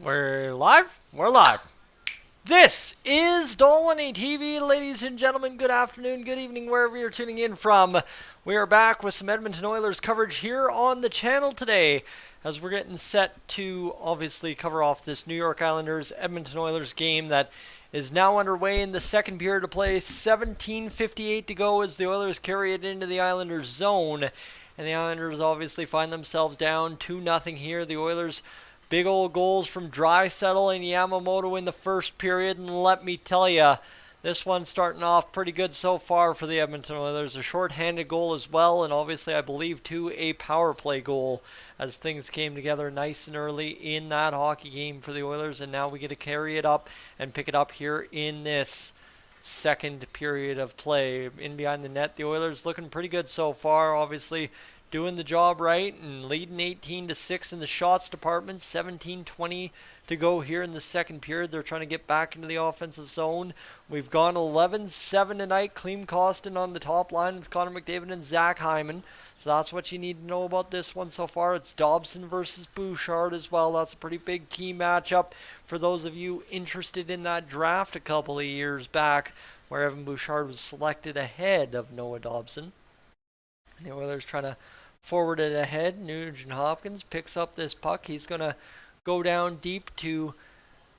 We're live? We're live. This is Dolynny TV, ladies and gentlemen. Good afternoon, good evening, wherever you're tuning in from. We are back with some Edmonton Oilers coverage here on the channel today as we're getting set to obviously cover off this New York Islanders Edmonton Oilers game that is now underway in the second period of play. 17:58 to go as the Oilers carry it into the Islanders zone. And the Islanders obviously find themselves down 2-0 here. The Oilers big old goals from Draisaitl and Yamamoto in the first period, and let me tell you, this one's starting off pretty good so far for the Edmonton Oilers. A short-handed goal as well, and obviously I believe too a power play goal as things came together nice and early in that hockey game for the Oilers, and now we get to carry it up and pick it up here in this second period of play. In behind the net, the Oilers looking pretty good so far, obviously doing the job right and leading 18-6 in the shots department. 17:20 to go here in the second period. They're trying to get back into the offensive zone. We've gone 11-7 tonight. Klim Kostin on the top line with Connor McDavid and Zach Hyman. So that's what you need to know about this one so far. It's Dobson versus Bouchard as well. That's a pretty big key matchup for those of you interested in that draft a couple of years back where Evan Bouchard was selected ahead of Noah Dobson. And the Oilers trying to forward it ahead. Nugent Hopkins picks up this puck. He's going to go down deep to,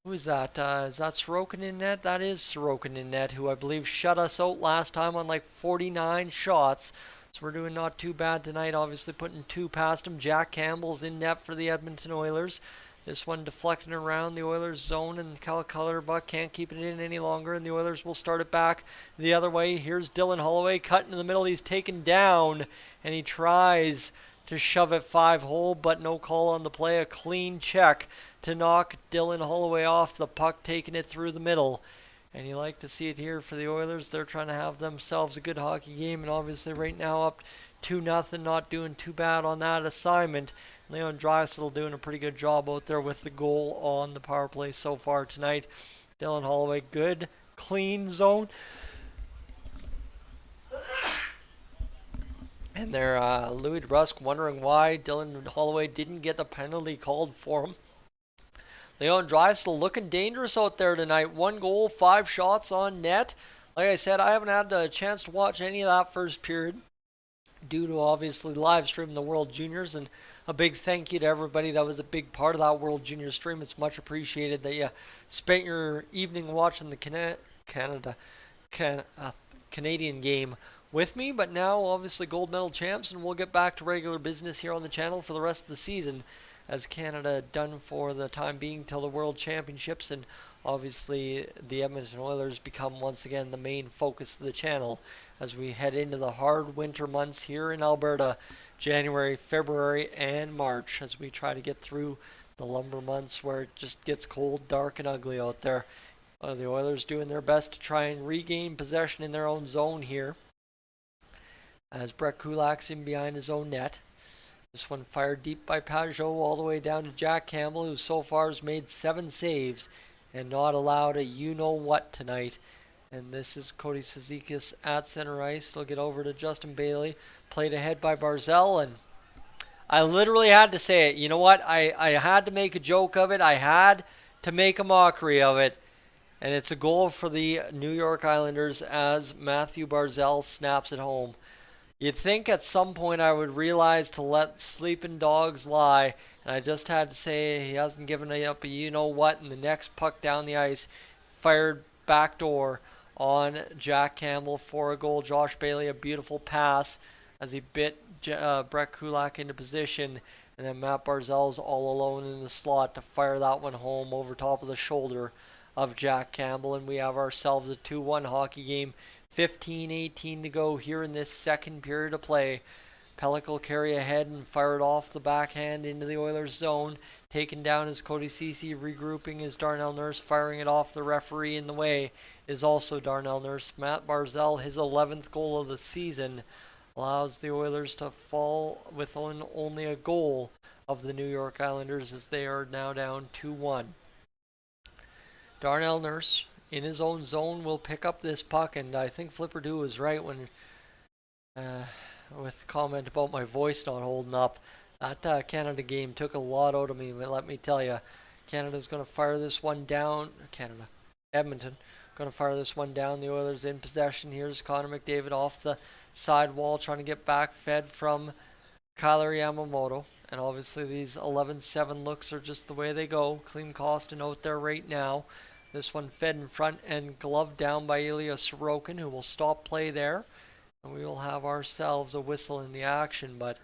who is that? Is that Sorokin in net? That is Sorokin in net, who I believe shut us out last time on like 49 shots. So we're doing not too bad tonight, obviously putting two past him. Jack Campbell's in net for the Edmonton Oilers. This one deflecting around the Oilers zone, and Cal Clutterbuck can't keep it in any longer, and the Oilers will start it back the other way. Here's Dylan Holloway cutting in the middle. He's taken down, and he tries to shove it 5-hole, but no call on the play. A clean check to knock Dylan Holloway off the puck, taking it through the middle. And you like to see it here for the Oilers. They're trying to have themselves a good hockey game, and obviously right now up 2-0, not doing too bad on that assignment. Leon Draisaitl doing a pretty good job out there with the goal on the power play so far tonight. Dylan Holloway, good, clean zone. And there, Louis DeBrusk wondering why Dylan Holloway didn't get the penalty called for him. Leon Draisaitl looking dangerous out there tonight. 1 goal, 5 shots on net. Like I said, I haven't had a chance to watch any of that first period due to obviously live streaming the World Juniors, and a big thank you to everybody that was a big part of that World Junior stream. It's much appreciated that you spent your evening watching the Canadian game with me. But now obviously gold medal champs, and we'll get back to regular business here on the channel for the rest of the season as Canada done for the time being till the World Championships, and obviously the Edmonton Oilers become once again the main focus of the channel as we head into the hard winter months here in Alberta, January, February, and March, as we try to get through the lumber months where it just gets cold, dark, and ugly out there. The Oilers doing their best to try and regain possession in their own zone here as Brett Kulak's in behind his own net. This one fired deep by Pajot all the way down to Jack Campbell, who so far has made 7 saves and not allowed a you-know-what tonight. And this is Cody Cizikas at center ice. It'll get over to Justin Bailey. Played ahead by Barzal, and I literally had to say it. You know what? I had to make a joke of it. I had to make a mockery of it. And it's a goal for the New York Islanders as Matthew Barzal snaps it home. You'd think at some point I would realize to let sleeping dogs lie, and I just had to say he hasn't given up a you-know-what, and the next puck down the ice fired backdoor on Jack Campbell for a goal. Josh Bailey, a beautiful pass as he bit Brett Kulak into position, and then Matt Barzal's all alone in the slot to fire that one home over top of the shoulder of Jack Campbell, and we have ourselves a 2-1 hockey game. 15:18 to go here in this second period of play. Pellick will carry ahead and fire it off the backhand into the Oilers zone. Taken down is Cody Ceci, regrouping is Darnell Nurse, firing it off the referee in the way is also Darnell Nurse. Matt Barzal, his 11th goal of the season, allows the Oilers to fall with only a goal of the New York Islanders as they are now down 2-1. Darnell Nurse in his own zone will pick up this puck, and I think Flipper Do was right when with the comment about my voice not holding up. That Canada game took a lot out of me, but let me tell you, Canada's going to fire this one down. Edmonton going to fire this one down. The Oilers in possession. Here's Connor McDavid off the side wall trying to get back, fed from Kyler Yamamoto. And obviously these 11-7 looks are just the way they go. Clean Costin out there right now. This one fed in front and gloved down by Ilya Sorokin, who will stop play there. And we will have ourselves a whistle in the action. But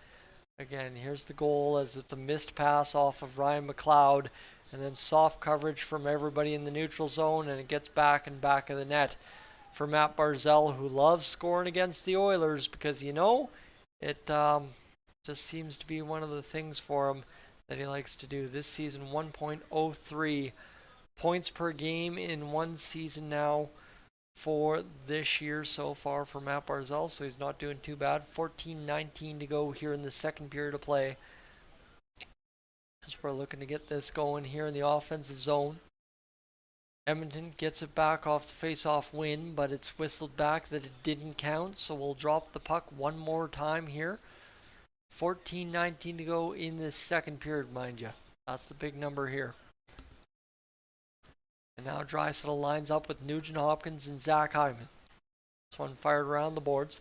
again, here's the goal as it's a missed pass off of Ryan McLeod. And then soft coverage from everybody in the neutral zone. And it gets back and back of the net for Matt Barzal, who loves scoring against the Oilers because, you know, it just seems to be one of the things for him that he likes to do. This season, 1.03 points per game in one season now for this year so far for Matt Barzal, so he's not doing too bad. 14:19 to go here in the second period of play, as we're looking to get this going here in the offensive zone. Edmonton gets it back off the face-off win, but it's whistled back that it didn't count, so we'll drop the puck one more time here. 14:19 to go in this second period, mind you. That's the big number here. And now Draisaitl lines up with Nugent Hopkins and Zach Hyman. This one fired around the boards.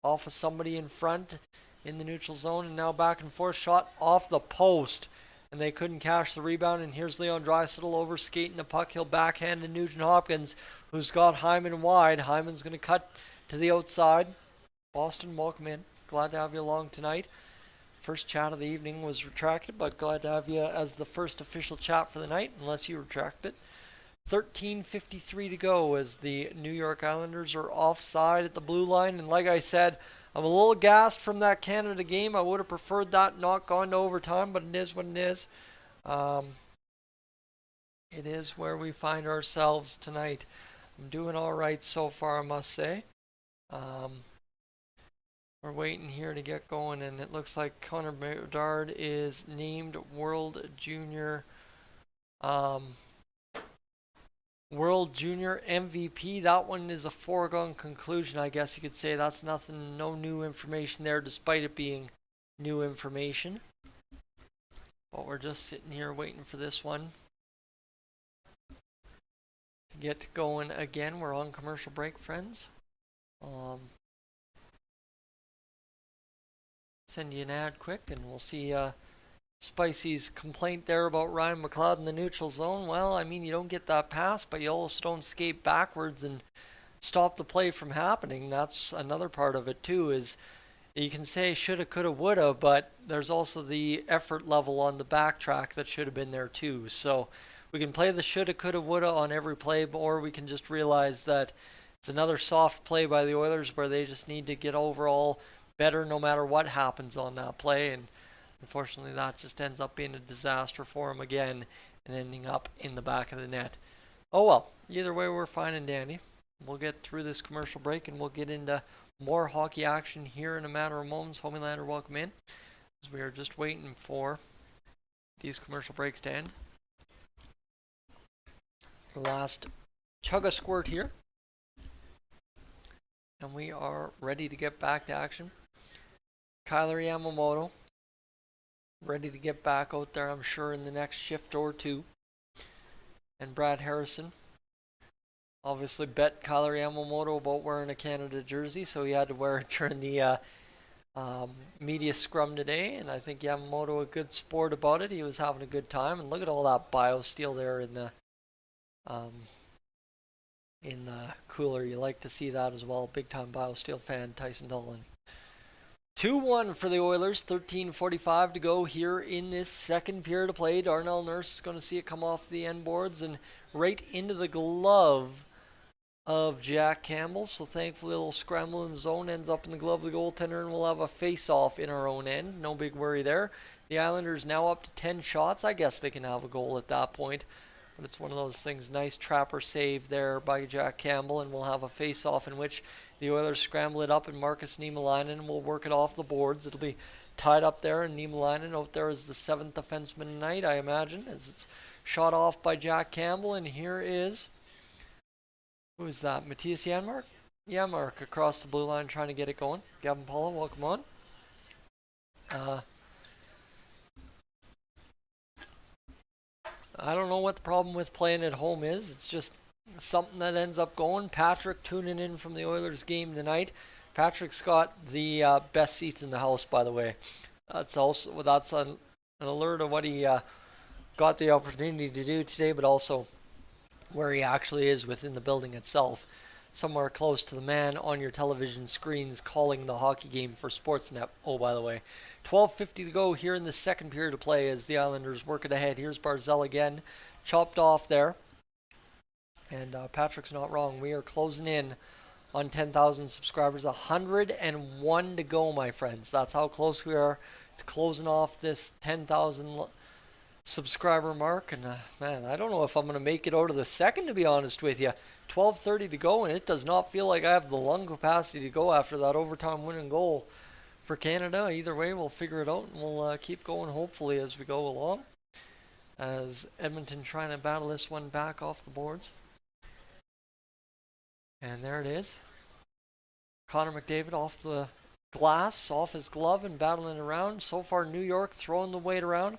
Off of somebody in front in the neutral zone, and now back and forth shot off the post. And they couldn't cash the rebound, and here's Leon Draisaitl over skating the puck. He'll backhand to Nugent Hopkins, who's got Hyman wide. Hyman's going to cut to the outside. Boston, welcome in. Glad to have you along tonight. First chat of the evening was retracted, but glad to have you as the first official chat for the night, unless you retract it. 13:53 to go as the New York Islanders are offside at the blue line. And like I said, I'm a little gassed from that Canada game. I would have preferred that not gone to overtime, but it is what it is. It is where we find ourselves tonight. I'm doing all right so far, I must say. We're waiting here to get going, and it looks like Connor Bedard is named World Junior MVP. That one is a foregone conclusion, I guess you could say. That's nothing, no new information there, despite it being new information. But we're just sitting here waiting for this one to get going again. We're on commercial break, friends. Send you an ad quick, and we'll see Spicy's complaint there about Ryan McLeod in the neutral zone. Well, I mean, you don't get that pass, but you also don't skate backwards and stop the play from happening. That's another part of it too, is you can say shoulda, coulda, woulda, but there's also the effort level on the backtrack that should have been there too. So we can play the shoulda, coulda, woulda on every play, or we can just realize that it's another soft play by the Oilers where they just need to get overall better no matter what happens on that play. And unfortunately, that just ends up being a disaster for him again and ending up in the back of the net. Oh well, either way, we're fine and dandy. We'll get through this commercial break and we'll get into more hockey action here in a matter of moments. Homeelander, welcome in, as we are just waiting for these commercial breaks to end. Last chug a squirt here, and we are ready to get back to action. Kyler Yamamoto ready to get back out there, I'm sure, in the next shift or two. And Brad Harrison obviously bet Kyler Yamamoto about wearing a Canada jersey, so he had to wear it during the media scrum today. And I think Yamamoto a good sport about it. He was having a good time. And look at all that BioSteel there in the cooler. You like to see that as well. Big time BioSteel fan, Tyson Dolynny. 2-1 for the Oilers, 13:45 to go here in this second period of play. Darnell Nurse is going to see it come off the end boards and right into the glove of Jack Campbell. So thankfully a little scramble in the zone ends up in the glove of the goaltender, and we'll have a face-off in our own end. No big worry there. The Islanders now up to 10 shots. I guess they can have a goal at that point. But it's one of those things. Nice trapper save there by Jack Campbell, and we'll have a face-off in which the Oilers scramble it up, and Marcus Niemelainen will work it off the boards. It'll be tied up there, and Niemelainen out there is the 7th defenseman tonight, I imagine, as it's shot off by Jack Campbell. And here is, who is that? Matthias Janmark? Janmark across the blue line trying to get it going. Gavin Paula, welcome on. I don't know what the problem with playing at home is. It's just something that ends up going. Patrick tuning in from the Oilers game tonight. Patrick's got the best seats in the house, by the way. That's an alert of what he got the opportunity to do today, but also where he actually is within the building itself. Somewhere close to the man on your television screens calling the hockey game for Sportsnet. Oh, by the way, 12:50 to go here in the second period of play as the Islanders work it ahead. Here's Barzal again, chopped off there. And Patrick's not wrong. We are closing in on 10,000 subscribers. 101 to go, my friends. That's how close we are to closing off this 10,000 subscriber mark. And man, I don't know if I'm going to make it out of the second, to be honest with you. 12:30 to go, and it does not feel like I have the lung capacity to go after that overtime winning goal for Canada. Either way, we'll figure it out, and we'll keep going hopefully as we go along. As Edmonton trying to battle this one back off the boards. And there it is. Connor McDavid off the glass, off his glove, and battling around. So far, New York throwing the weight around.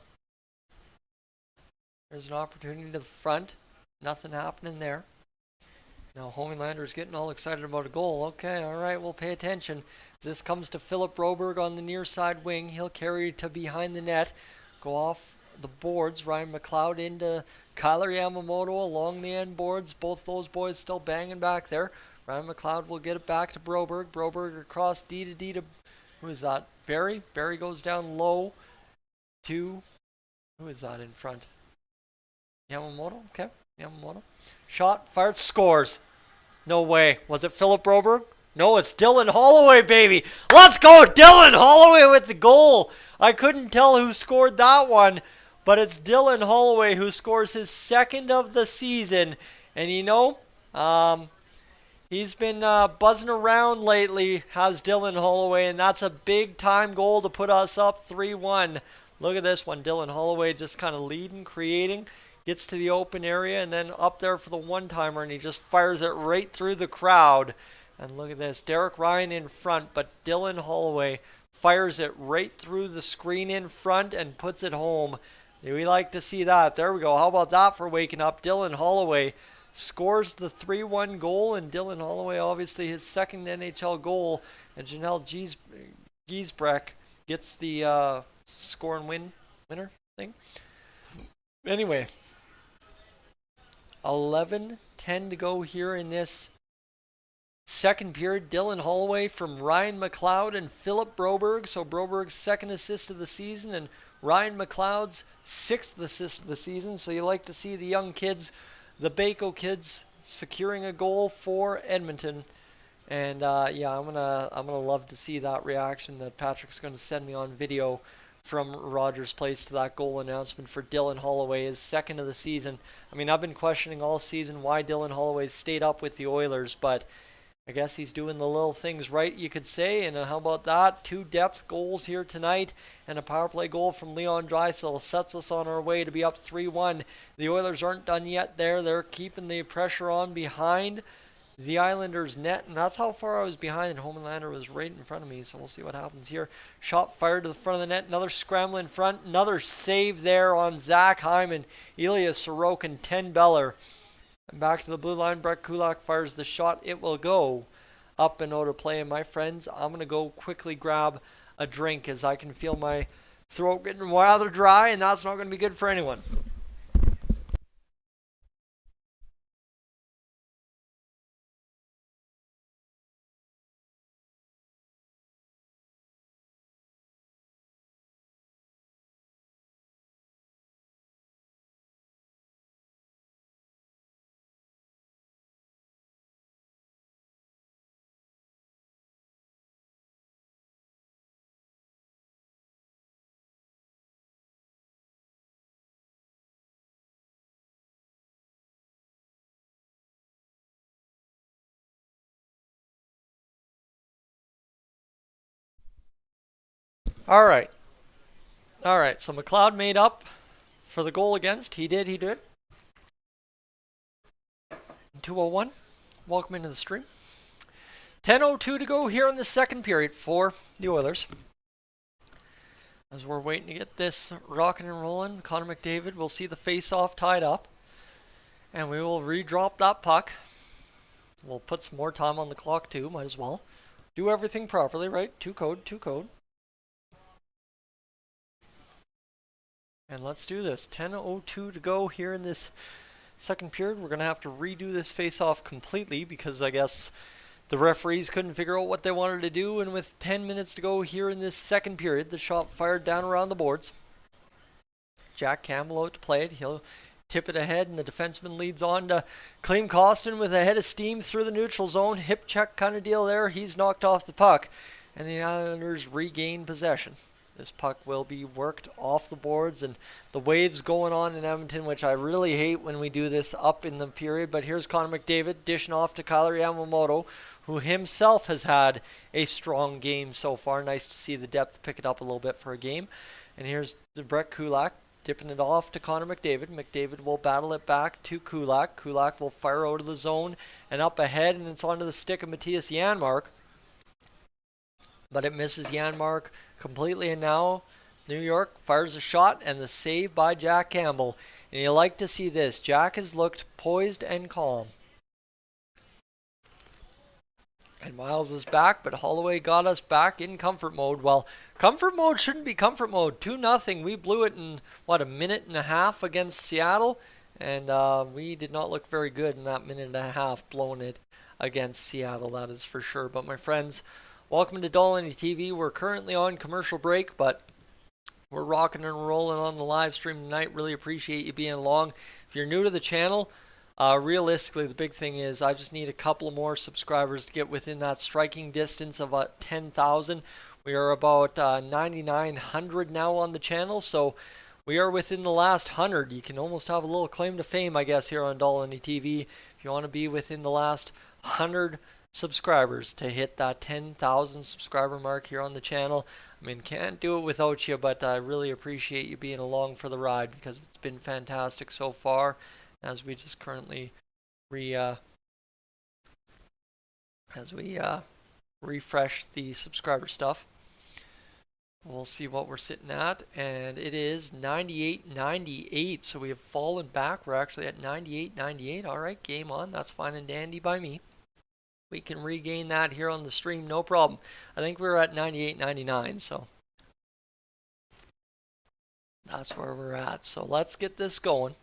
There's an opportunity to the front. Nothing happening there. Now Homelander's getting all excited about a goal. Okay, all right, we'll pay attention. This comes to Philip Broberg on the near side wing. He'll carry to behind the net. Go off the boards. Ryan McLeod into Kyler Yamamoto along the end boards. Both those boys still banging back there. Ryan McLeod will get it back to Broberg. Broberg across D to who is that? Barry. Barry goes down low to who is that in front? Yamamoto. Okay, Yamamoto. Shot fired. Scores. No way. Was it Philip Broberg? No, it's Dylan Holloway, baby. Let's go, Dylan Holloway with the goal. I couldn't tell who scored that one, but it's Dylan Holloway who scores his second of the season. And you know, he's been buzzing around lately, has Dylan Holloway, and that's a big-time goal to put us up 3-1. Look at this one. Dylan Holloway just kind of leading, creating. Gets to the open area and then up there for the one-timer, and he just fires it right through the crowd. And look at this. Derek Ryan in front, but Dylan Holloway fires it right through the screen in front and puts it home. We like to see that. There we go. How about that for waking up? Dylan Holloway scores the 3-1 goal, and Dylan Holloway, obviously his second NHL goal, and Janelle Giesbrecht gets the score and winner thing. Anyway, 11:10 to go here in this second period. Dylan Holloway from Ryan McLeod and Philip Broberg. So Broberg's second assist of the season and Ryan McLeod's sixth assist of the season. So you like to see the young kids, the Baco kids, securing a goal for Edmonton. And yeah, I'm gonna love to see that reaction that Patrick's gonna send me on video from Rogers Place to that goal announcement for Dylan Holloway, his second of the season. I mean, I've been questioning all season why Dylan Holloway stayed up with the Oilers, but I guess he's doing the little things right, you could say. And how about that? 2 depth goals here tonight and a power play goal from Leon Draisaitl sets us on our way to be up 3-1. The Oilers aren't done yet there. They're keeping the pressure on behind the Islanders' net, and that's how far I was behind, and Homelander was right in front of me, so we'll see what happens here. Shot fired to the front of the net, another scramble in front, another save there on Zach Hyman, Ilya Sorokin, 10 Beller. And back to the blue line, Brett Kulak fires the shot. It will go up and out of play, and my friends, I'm going to go quickly grab a drink as I can feel my throat getting rather dry, and that's not going to be good for anyone. All right. So McLeod made up for the goal against. He did. 2:01. Welcome into the stream. 10:02 to go here in the second period for the Oilers. As we're waiting to get this rocking and rolling, Connor McDavid will see the face-off tied up. And we will re-drop that puck. We'll put some more time on the clock too, might as well. Do everything properly, right? Two code. And let's do this. 10:02 to go here in this second period. We're going to have to redo this face-off completely because I guess the referees couldn't figure out what they wanted to do. And with 10 minutes to go here in this second period, the shot fired down around the boards. Jack Campbell out to play it. He'll tip it ahead, and the defenseman leads on to Clem Costin with a head of steam through the neutral zone. Hip check kind of deal there. He's knocked off the puck, and the Islanders regain possession. This puck will be worked off the boards, and the waves going on in Edmonton, which I really hate when we do this up in the period. But here's Connor McDavid dishing off to Kyler Yamamoto, who himself has had a strong game so far. Nice to see the depth pick it up a little bit for a game. And here's Brett Kulak tipping it off to Connor McDavid. McDavid will battle it back to Kulak. Kulak will fire out of the zone and up ahead, and it's onto the stick of Matthias Janmark. But it misses Janmark completely, and now New York fires a shot, and the save by Jack Campbell. And you like to see this. Jack has looked poised and calm. And Miles is back, but Holloway got us back in comfort mode. Well, comfort mode shouldn't be comfort mode. 2-0. We blew it in, a minute and a half against Seattle. And we did not look very good in that minute and a half blowing it against Seattle, that is for sure. But my friends, welcome to Dolynny TV. We're currently on commercial break, but we're rocking and rolling on the live stream tonight. Really appreciate you being along. If you're new to the channel, realistically, the big thing is I just need a couple more subscribers to get within that striking distance of 10,000. We are about 9,900 now on the channel, so we are within the last 100. You can almost have a little claim to fame, I guess, here on Dolynny TV. If you want to be within the last 100 subscribers to hit that 10,000 subscriber mark here on the channel. I mean, can't do it without you, but I really appreciate you being along for the ride because it's been fantastic so far. As we just currently refresh the subscriber stuff, we'll see what we're sitting at, and it is 98.98. So we have fallen back. We're actually at 98.98. All right, game on. That's fine and dandy by me. We can regain that here on the stream, no problem. I think we were at 98.99, so that's where we're at. So let's get this going.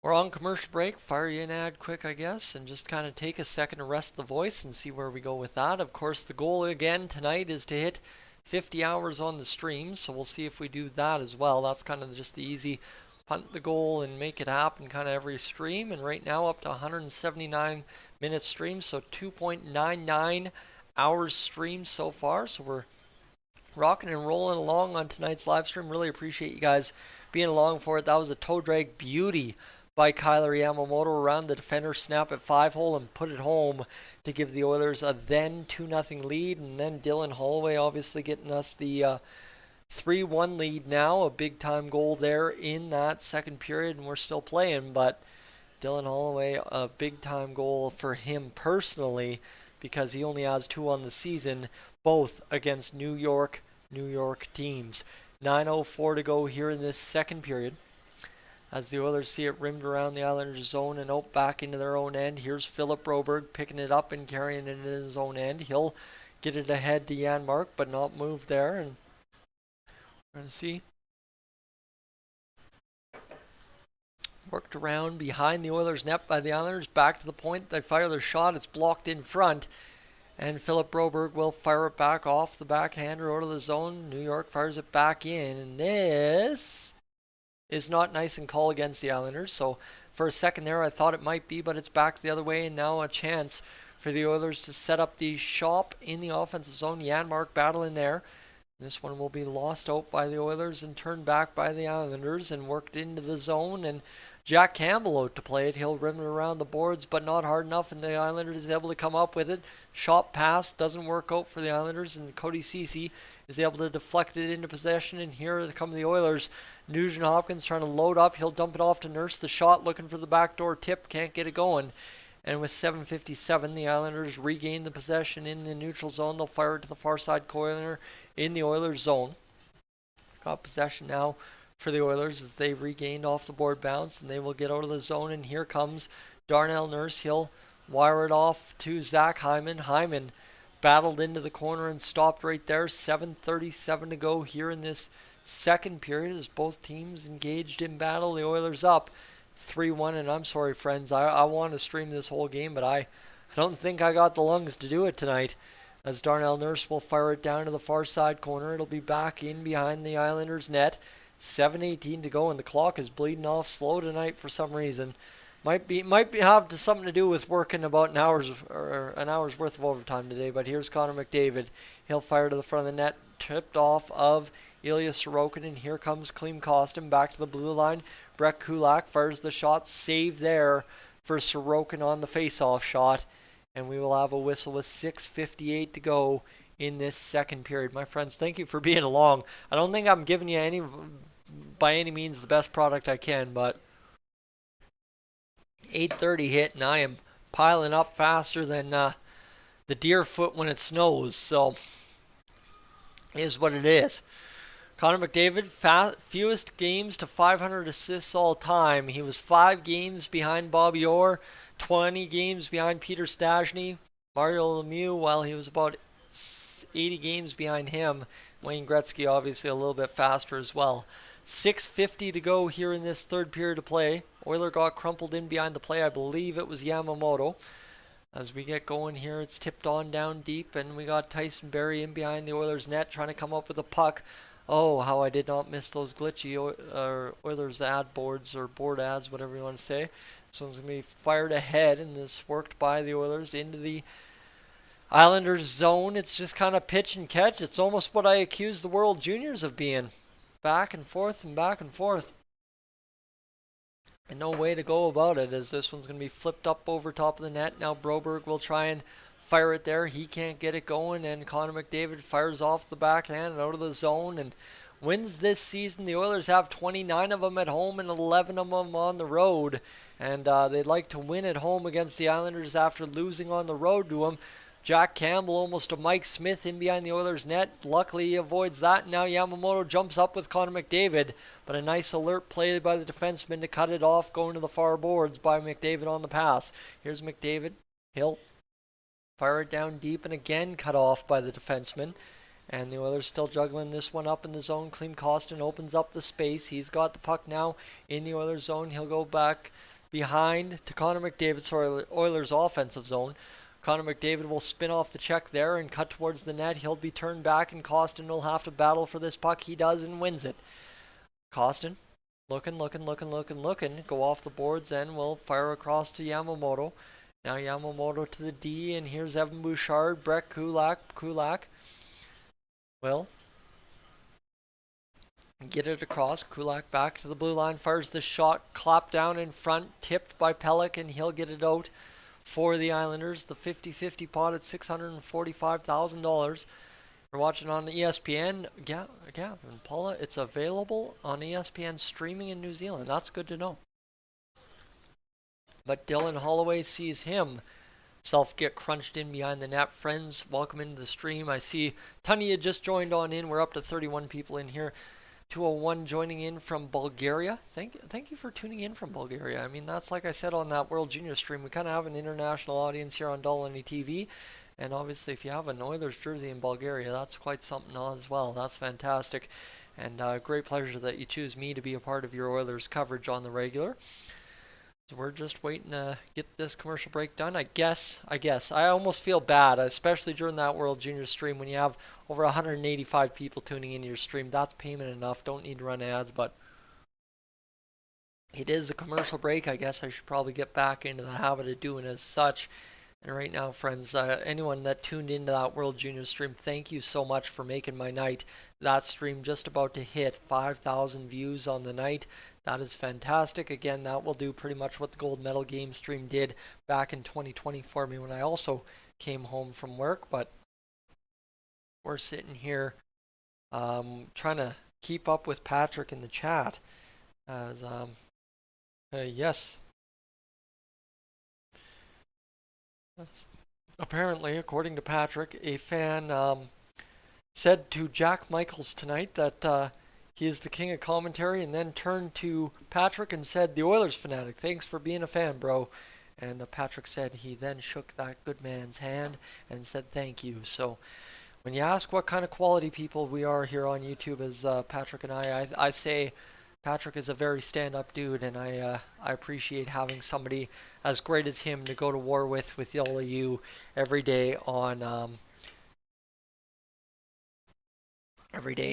We're on commercial break. Fire you an ad quick, I guess, and just kind of take a second to rest the voice and see where we go with that. Of course, the goal again tonight is to hit 50 hours on the stream, so we'll see if we do that as well. That's kind of just the easy punt the goal and make it happen kind of every stream. And right now up to 179 minutes stream, so 2.99 hours stream so far. So we're rocking and rolling along on tonight's live stream. Really appreciate you guys being along for it. That was a toe drag beauty by Kyler Yamamoto around the defender, snap at 5-hole and put it home to give the Oilers a then 2-0 lead. And then Dylan Holloway obviously getting us the 3-1 lead now. A big time goal there in that second period, and we're still playing. But Dylan Holloway, a big time goal for him personally because he only has 2 on the season, both against New York teams. 9:04 to go here in this second period. As the Oilers see it rimmed around the Islanders' zone and out back into their own end. Here's Philip Broberg picking it up and carrying it in his own end. He'll get it ahead to Janmark, but not move there. And we're going to see. Worked around behind the Oilers' net by the Islanders. Back to the point. They fire their shot. It's blocked in front. And Philip Broberg will fire it back off the backhander out of the zone. New York fires it back in. And this is not nice and call against the Islanders. So for a second there, I thought it might be, but it's back the other way. And now a chance for the Oilers to set up the shop in the offensive zone. Janmark battling there. This one will be lost out by the Oilers and turned back by the Islanders and worked into the zone. And Jack Campbell out to play it. He'll rim it around the boards, but not hard enough, and the Islanders is able to come up with it. Shot pass doesn't work out for the Islanders, and Cody Ceci is able to deflect it into possession, and here come the Oilers. Nugent Hopkins trying to load up. He'll dump it off to Nurse. The shot looking for the backdoor tip. Can't get it going. And with 7:57, the Islanders regain the possession in the neutral zone. They'll fire it to the far side corner in the Oilers zone. Got possession now for the Oilers as they regained off the board bounce, and they will get out of the zone. And here comes Darnell Nurse. He'll wire it off to Zach Hyman. Hyman battled into the corner and stopped right there. 7:37 to go here in this second period as both teams engaged in battle. The Oilers up 3-1, and I'm sorry, friends. I want to stream this whole game, but I don't think I got the lungs to do it tonight. As Darnell Nurse will fire it down to the far side corner. It'll be back in behind the Islanders' net. 7:18 to go, and the clock is bleeding off slow tonight for some reason. Might have something to do with working about an hour's worth of overtime today. But here's Connor McDavid. He'll fire to the front of the net, tipped off of Ilya Sorokin, and here comes Klim Kostin back to the blue line. Brett Kulak fires the shot, save there for Sorokin on the face-off shot, and we will have a whistle with 6:58 to go in this second period. My friends, thank you for being along. I don't think I'm giving you by any means the best product I can, but 8:30 hit, and I am piling up faster than the deer foot when it snows, so it is what it is. Connor McDavid, fewest games to 500 assists all time. He was 5 games behind Bobby Orr, 20 games behind Peter Stastny, Mario Lemieux, while he was about 80 games behind him. Wayne Gretzky obviously a little bit faster as well. 6:50 to go here in this third period of play. Oiler got crumpled in behind the play. I believe it was Yamamoto. As we get going here, it's tipped on down deep, and we got Tyson Barrie in behind the Oilers net trying to come up with a puck. Oh, how I did not miss those glitchy Oilers ad boards, or board ads, whatever you want to say. This one's going to be fired ahead, and this worked by the Oilers into the Islanders zone. It's just kind of pitch and catch. It's almost what I accused the World Juniors of being. Back and forth and back and forth. And no way to go about it, as this one's going to be flipped up over top of the net. Now Broberg will try and fire it there. He can't get it going, and Connor McDavid fires off the backhand and out of the zone and wins this season. The Oilers have 29 of them at home and 11 of them on the road, and they'd like to win at home against the Islanders after losing on the road to them. Jack Campbell almost to Mike Smith in behind the Oilers net. Luckily he avoids that. Now Yamamoto jumps up with Connor McDavid, but a nice alert play by the defenseman to cut it off, going to the far boards by McDavid on the pass. Here's McDavid. He'll fire it down deep and again cut off by the defenseman. And the Oilers still juggling this one up in the zone. Klim Kostin opens up the space. He's got the puck now in the Oilers zone. He'll go back behind to Connor McDavid, sorry, Oilers offensive zone. Connor McDavid will spin off the check there and cut towards the net. He'll be turned back, and Kostin will have to battle for this puck. He does and wins it. Kostin looking. Go off the boards and will fire across to Yamamoto. Now Yamamoto to the D, and here's Evan Bouchard. Brett Kulak will get it across. Kulak back to the blue line, fires the shot, clapped down in front, tipped by Pelech, and he'll get it out for the Islanders. The 50-50 pot at $645,000. You're watching on ESPN. Yeah, and Paula, it's available on ESPN streaming in New Zealand. That's good to know. But Dylan Holloway sees himself get crunched in behind the net. Friends, welcome into the stream. I see Tanya just joined on in. We're up to 31 people in here. 201 joining in from Bulgaria. Thank you for tuning in from Bulgaria. I mean, that's like I said on that World Junior stream. We kind of have an international audience here on Dolynny TV. And obviously, if you have an Oilers jersey in Bulgaria, that's quite something as well. That's fantastic. And great pleasure that you choose me to be a part of your Oilers coverage on the regular. So we're just waiting to get this commercial break done. I guess. I almost feel bad, especially during that World Junior stream when you have over 185 people tuning into your stream. That's payment enough. Don't need to run ads, but it is a commercial break. I guess I should probably get back into the habit of doing as such. And right now, friends, anyone that tuned into that World Junior stream, thank you so much for making my night. That stream just about to hit 5,000 views on the night. That is fantastic. Again, that will do pretty much what the Gold Medal Game stream did back in 2020 for me when I also came home from work. But we're sitting here trying to keep up with Patrick in the chat. As yes. Apparently, according to Patrick, a fan said to Jack Michaels tonight that He is the king of commentary, and then turned to Patrick and said, "The Oilers fanatic, thanks for being a fan, bro." And Patrick said he then shook that good man's hand and said thank you. So when you ask what kind of quality people we are here on YouTube as Patrick and I say Patrick is a very stand-up dude, and I appreciate having somebody as great as him to go to war with all of you every day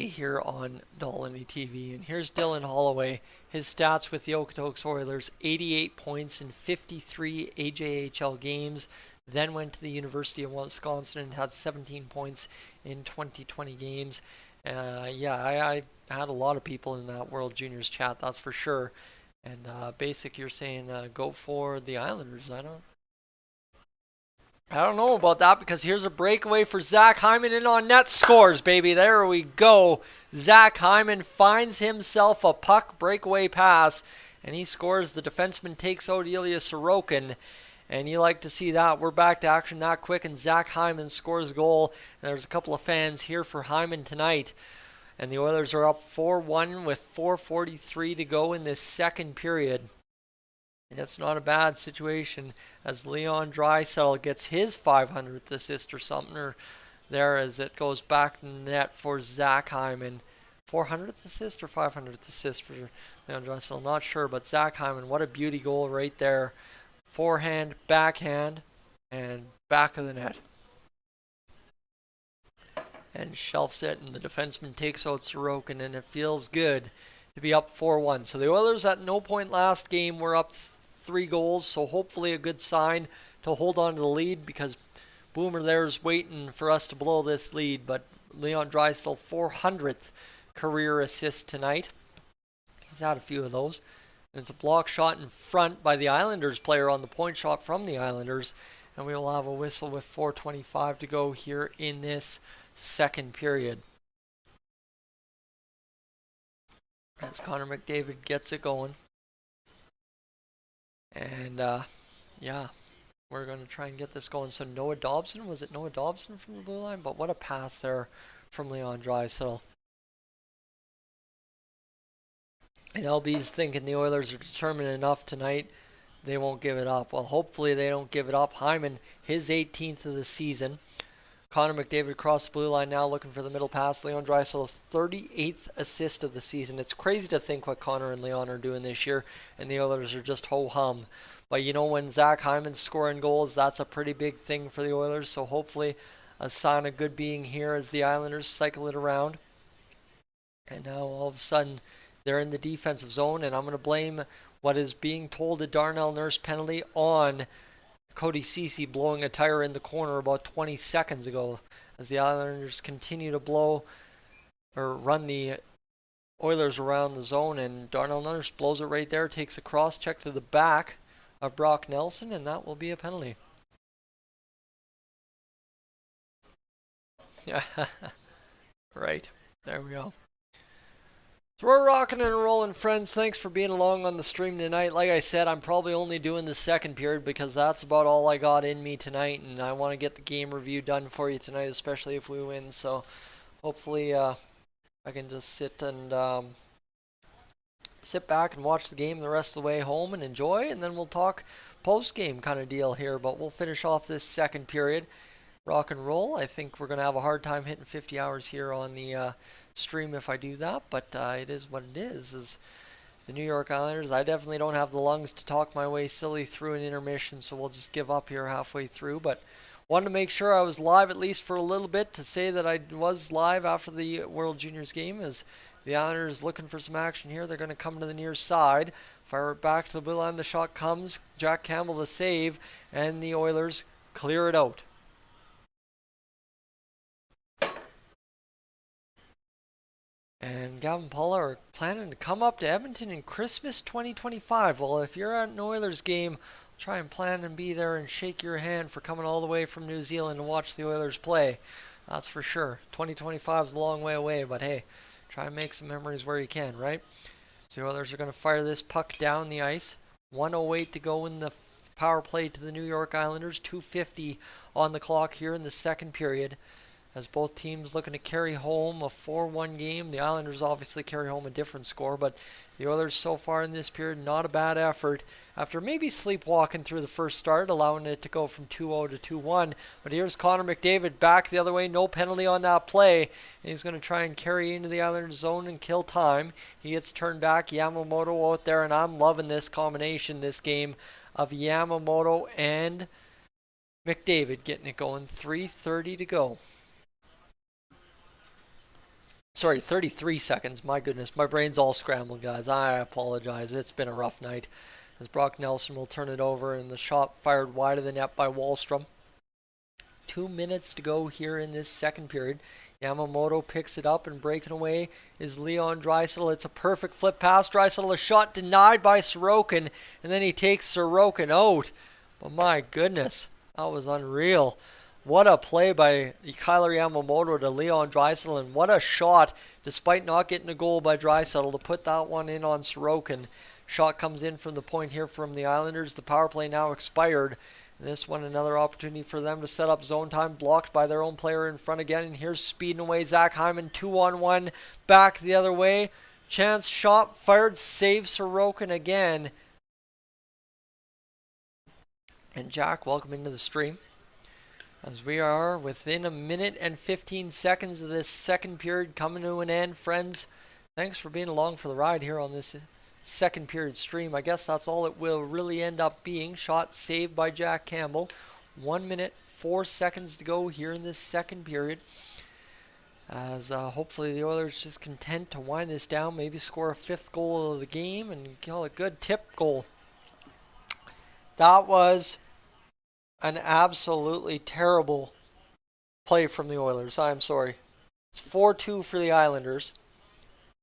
here on Dolynny TV. And here's Dylan Holloway. His stats with the Okotoks Oilers: 88 points in 53 AJHL games. Then went to the University of Wisconsin and had 17 points in 20 games. I had a lot of people in that World Juniors chat, that's for sure. And Basic, you're saying go for the Islanders. I don't know about that, because here's a breakaway for Zach Hyman, in on net, scores, baby. There we go. Zach Hyman finds himself a puck breakaway pass, and he scores. The defenseman takes out Ilya Sorokin, and you like to see that. We're back to action that quick, and Zach Hyman scores a goal. And there's a couple of fans here for Hyman tonight. And the Oilers are up 4-1 with 4:43 to go in this second period. And it's not a bad situation as Leon Draisaitl gets his 500th assist or something, or there, as it goes back to net for Zach Hyman. 400th assist or 500th assist for Leon Draisaitl, not sure, but Zach Hyman, what a beauty goal right there. Forehand, backhand, and back of the net. And shelves it, and the defenseman takes out Sorokin, and it feels good to be up 4-1. So the Oilers at no point last game were up 3 goals, so hopefully a good sign to hold on to the lead, because Boomer there's waiting for us to blow this lead. But Leon Draisaitl, 400th career assist tonight. He's had a few of those. And it's a block shot in front by the Islanders player on the point shot from the Islanders. And we will have a whistle with 4:25 to go here in this second period. As Connor McDavid gets it going. And, we're going to try and get this going. So Noah Dobson, was it Noah Dobson from the blue line? But what a pass there from Leon Draisaitl. And LB's thinking the Oilers are determined enough tonight, they won't give it up. Well, hopefully they don't give it up. Hyman, his 18th of the season. Connor McDavid across the blue line now, looking for the middle pass. Leon Draisaitl's 38th assist of the season. It's crazy to think what Connor and Leon are doing this year, and the Oilers are just ho-hum. But you know, when Zach Hyman's scoring goals, that's a pretty big thing for the Oilers. So hopefully a sign of good being here as the Islanders cycle it around. And now all of a sudden they're in the defensive zone, and I'm going to blame what is being told a Darnell Nurse penalty on Cody Ceci blowing a tire in the corner about 20 seconds ago, as the Islanders continue to run the Oilers around the zone, and Darnell Nurse blows it right there, takes a cross check to the back of Brock Nelson, and that will be a penalty. Yeah, right, there we go. So we're rocking and rolling, friends. Thanks for being along on the stream tonight. Like I said, I'm probably only doing the second period because that's about all I got in me tonight, and I want to get the game review done for you tonight, especially if we win. So hopefully I can just sit back and watch the game the rest of the way home and enjoy, and then we'll talk post-game kind of deal here. But we'll finish off this second period. Rock and roll. I think we're going to have a hard time hitting 50 hours here on the stream if I do that, but it is what it is the New York Islanders. I definitely don't have the lungs to talk my way silly through an intermission, so we'll just give up here halfway through. But wanted to make sure I was live at least for a little bit to say that I was live after the World Juniors game, as the Islanders looking for some action here. They're going to come to the near side, fire it back to the blue line. The shot comes, Jack Campbell the save, and the Oilers clear it out. And Gavin Paula are planning to come up to Edmonton in Christmas 2025. Well, if you're at an Oilers game, try and plan and be there and shake your hand for coming all the way from New Zealand to watch the Oilers play. That's for sure. 2025 is a long way away, but hey, try and make some memories where you can, right? So the Oilers are going to fire this puck down the ice. 1:08 to go in the power play to the New York Islanders. 2:50 on the clock here in the second period. as both teams looking to carry home a 4-1 game. The Islanders obviously carry home a different score, but the Oilers so far in this period, not a bad effort. After maybe sleepwalking through the first start, allowing it to go from 2-0 to 2-1. But here's Connor McDavid back the other way, no penalty on that play. And he's going to try and carry into the Islanders zone and kill time. He gets turned back, Yamamoto out there, and I'm loving this combination this game of Yamamoto and McDavid getting it going. 3:30 to go. Sorry, 33 seconds. My goodness, my brain's all scrambled, guys. I apologize. It's been a rough night. As Brock Nelson will turn it over, and the shot fired wide of the net by Wahlstrom. 2 minutes to go here in this second period. Yamamoto picks it up, and breaking away is Leon Draisaitl. It's a perfect flip pass. Draisaitl, a shot denied by Sorokin, and then he takes Sorokin out. But my goodness, that was unreal. What a play by Kailer Yamamoto to Leon Draisaitl, and what a shot, despite not getting a goal by Draisaitl, to put that one in on Sorokin. Shot comes in from the point here from the Islanders. The power play now expired. And this one, another opportunity for them to set up zone time, blocked by their own player in front again. And here's speeding away Zach Hyman, 2-on-1, back the other way. Chance shot fired, save Sorokin again. And Jack, welcome into the stream. As we are within a minute and 15 seconds of this second period coming to an end, friends. Thanks for being along for the ride here on this second period stream. I guess that's all it will really end up being. Shot saved by Jack Campbell. 1 minute, 4 seconds to go here in this second period. As hopefully the Oilers just content to wind this down, maybe score a 5th goal of the game and kill a good tip goal. That was an absolutely terrible play from the Oilers. I'm sorry. It's 4-2 for the Islanders.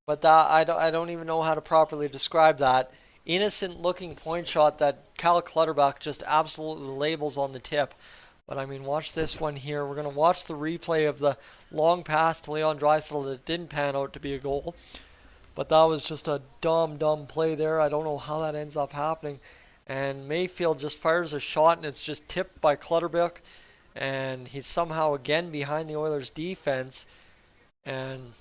But that I don't even know how to properly describe that. Innocent looking point shot that Cal Clutterbuck just absolutely labels on the tip. But I mean, watch this one here. We're going to watch the replay of the long pass to Leon Draisaitl that didn't pan out to be a goal. But that was just a dumb play there. I don't know how that ends up happening. And Mayfield just fires a shot, and it's just tipped by Clutterbuck. And he's somehow again behind the Oilers' defense. And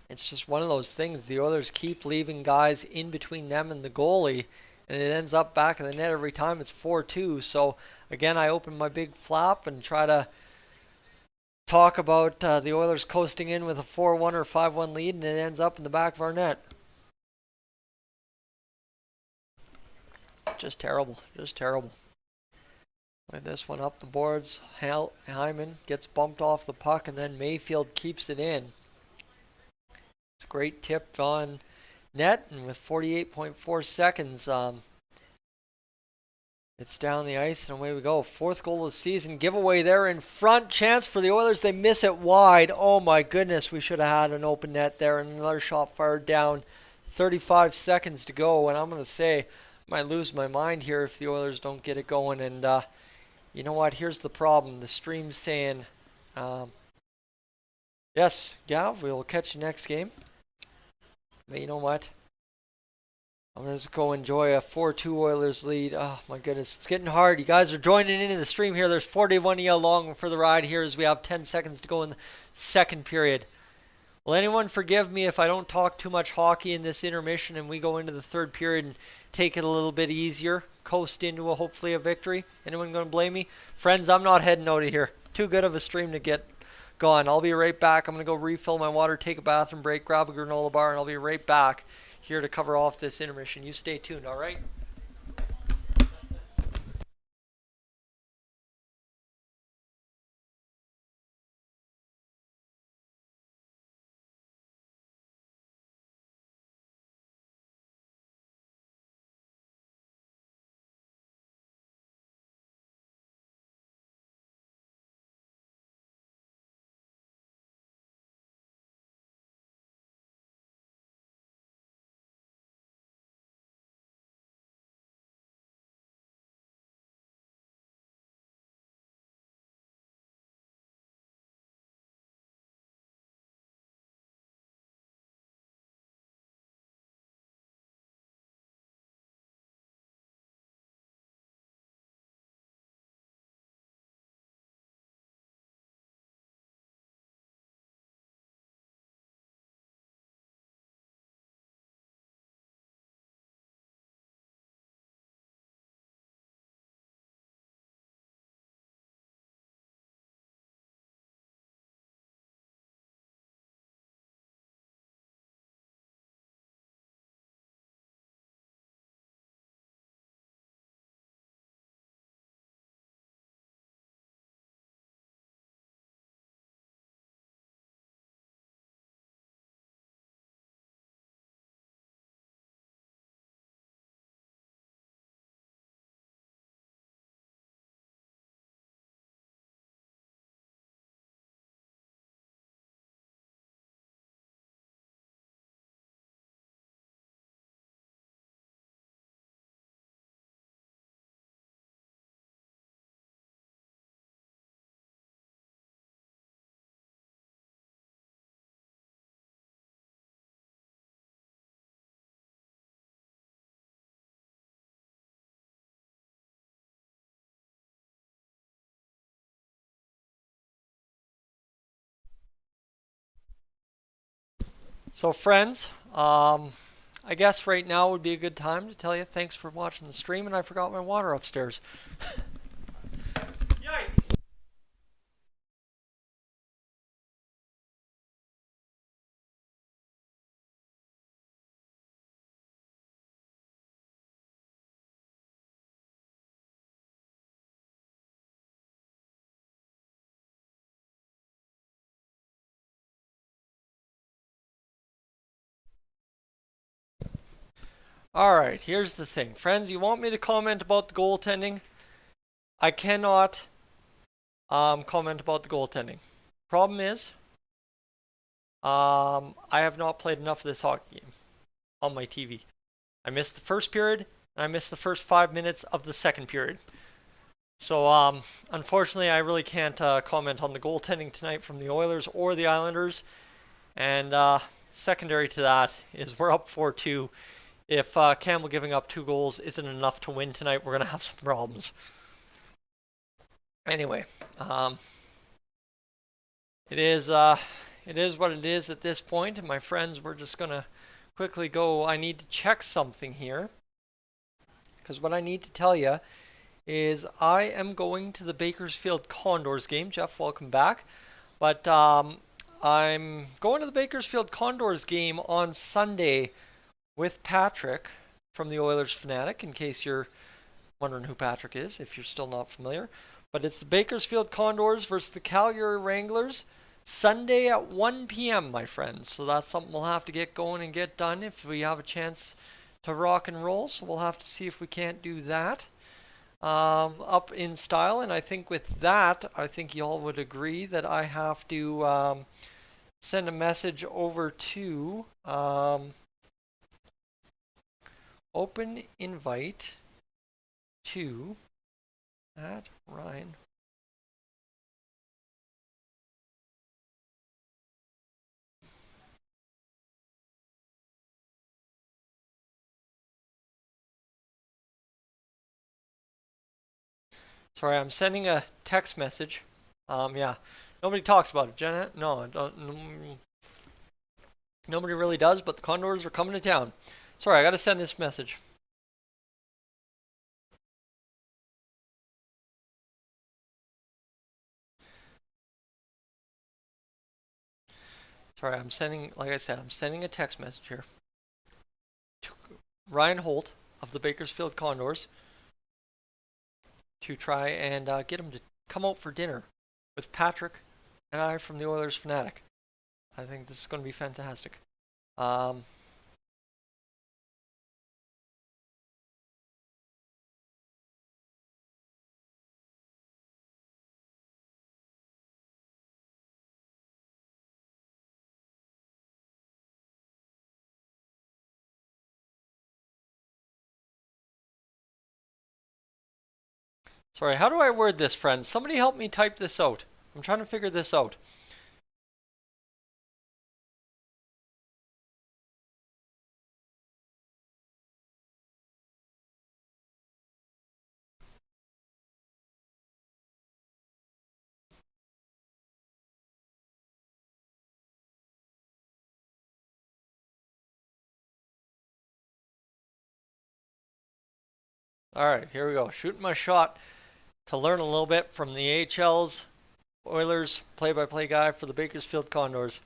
it's just one of those things. The Oilers keep leaving guys in between them and the goalie. And it ends up back in the net every time. It's 4-2. So, again, I open my big flap and try to talk about the Oilers coasting in with a 4-1 or 5-1 lead. And it ends up in the back of our net. Just terrible. Just terrible. With this one up the boards, Hyman gets bumped off the puck, and then Mayfield keeps it in. It's a great tip on net, and with 48.4 seconds, it's down the ice, and away we go. 4th goal of the season. Giveaway there in front. Chance for the Oilers. They miss it wide. Oh my goodness, we should have had an open net there, and another shot fired down. 35 seconds to go, and I'm going to say might lose my mind here if the Oilers don't get it going. And you know what? Here's the problem. The stream's saying, yes, yeah, we'll catch you next game. But you know what? I'm going to just go enjoy a 4-2 Oilers lead. Oh, my goodness. It's getting hard. You guys are joining into the stream here. There's 41 of you along for the ride here as we have 10 seconds to go in the second period. Will anyone forgive me if I don't talk too much hockey in this intermission and we go into the third period and take it a little bit easier, coast into hopefully a victory? Anyone going to blame me? Friends, I'm not heading out of here. Too good of a stream to get gone. I'll be right back. I'm going to go refill my water, take a bathroom break, grab a granola bar, and I'll be right back here to cover off this intermission. You stay tuned, all right? So, friends, I guess right now would be a good time to tell you thanks for watching the stream, and I forgot my water upstairs. Yikes! Alright, here's the thing. Friends, you want me to comment about the goaltending? I cannot comment about the goaltending. Problem is, I have not played enough of this hockey game on my TV. I missed the first period, and I missed the first 5 minutes of the second period. So, unfortunately, I really can't comment on the goaltending tonight from the Oilers or the Islanders. And secondary to that is we're up 4-2. If Campbell giving up 2 goals isn't enough to win tonight, we're going to have some problems. Anyway, it is what it is at this point. And my friends, we're just going to quickly go. I need to check something here. Because what I need to tell you is I am going to the Bakersfield Condors game. Jeff, welcome back. But I'm going to the Bakersfield Condors game on Sunday with Patrick from the Oilers Fanatic, in case you're wondering who Patrick is, if you're still not familiar. But it's the Bakersfield Condors versus the Calgary Wranglers, Sunday at 1 p.m., my friends. So that's something we'll have to get going and get done if we have a chance to rock and roll. So we'll have to see if we can't do that up in style. And I think with that, I think y'all would agree that I have to send a message over to open invite to at Ryan. Sorry, I'm sending a text message. Yeah, nobody talks about it, Janet. No, nobody really does. But the Condors are coming to town. Sorry, I got to send this message. Sorry, I'm sending, like I said, I'm sending a text message here to Ryan Holt of the Bakersfield Condors to try and get him to come out for dinner with Patrick and I from the Oilers Fanatic. I think this is going to be fantastic. Sorry, how do I word this, friends? Somebody help me type this out. I'm trying to figure this out. Alright, here we go. Shooting my shot to learn a little bit from the AHL's Oilers play-by-play guy for the Bakersfield Condors.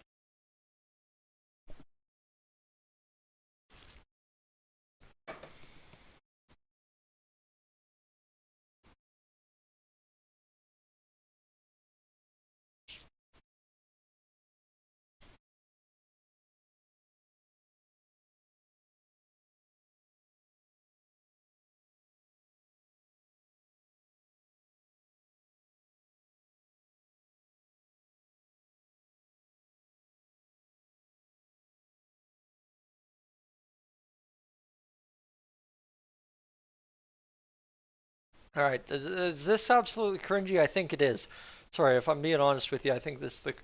Alright, is this absolutely cringy? I think it is. Sorry, if I'm being honest with you, I think this is the...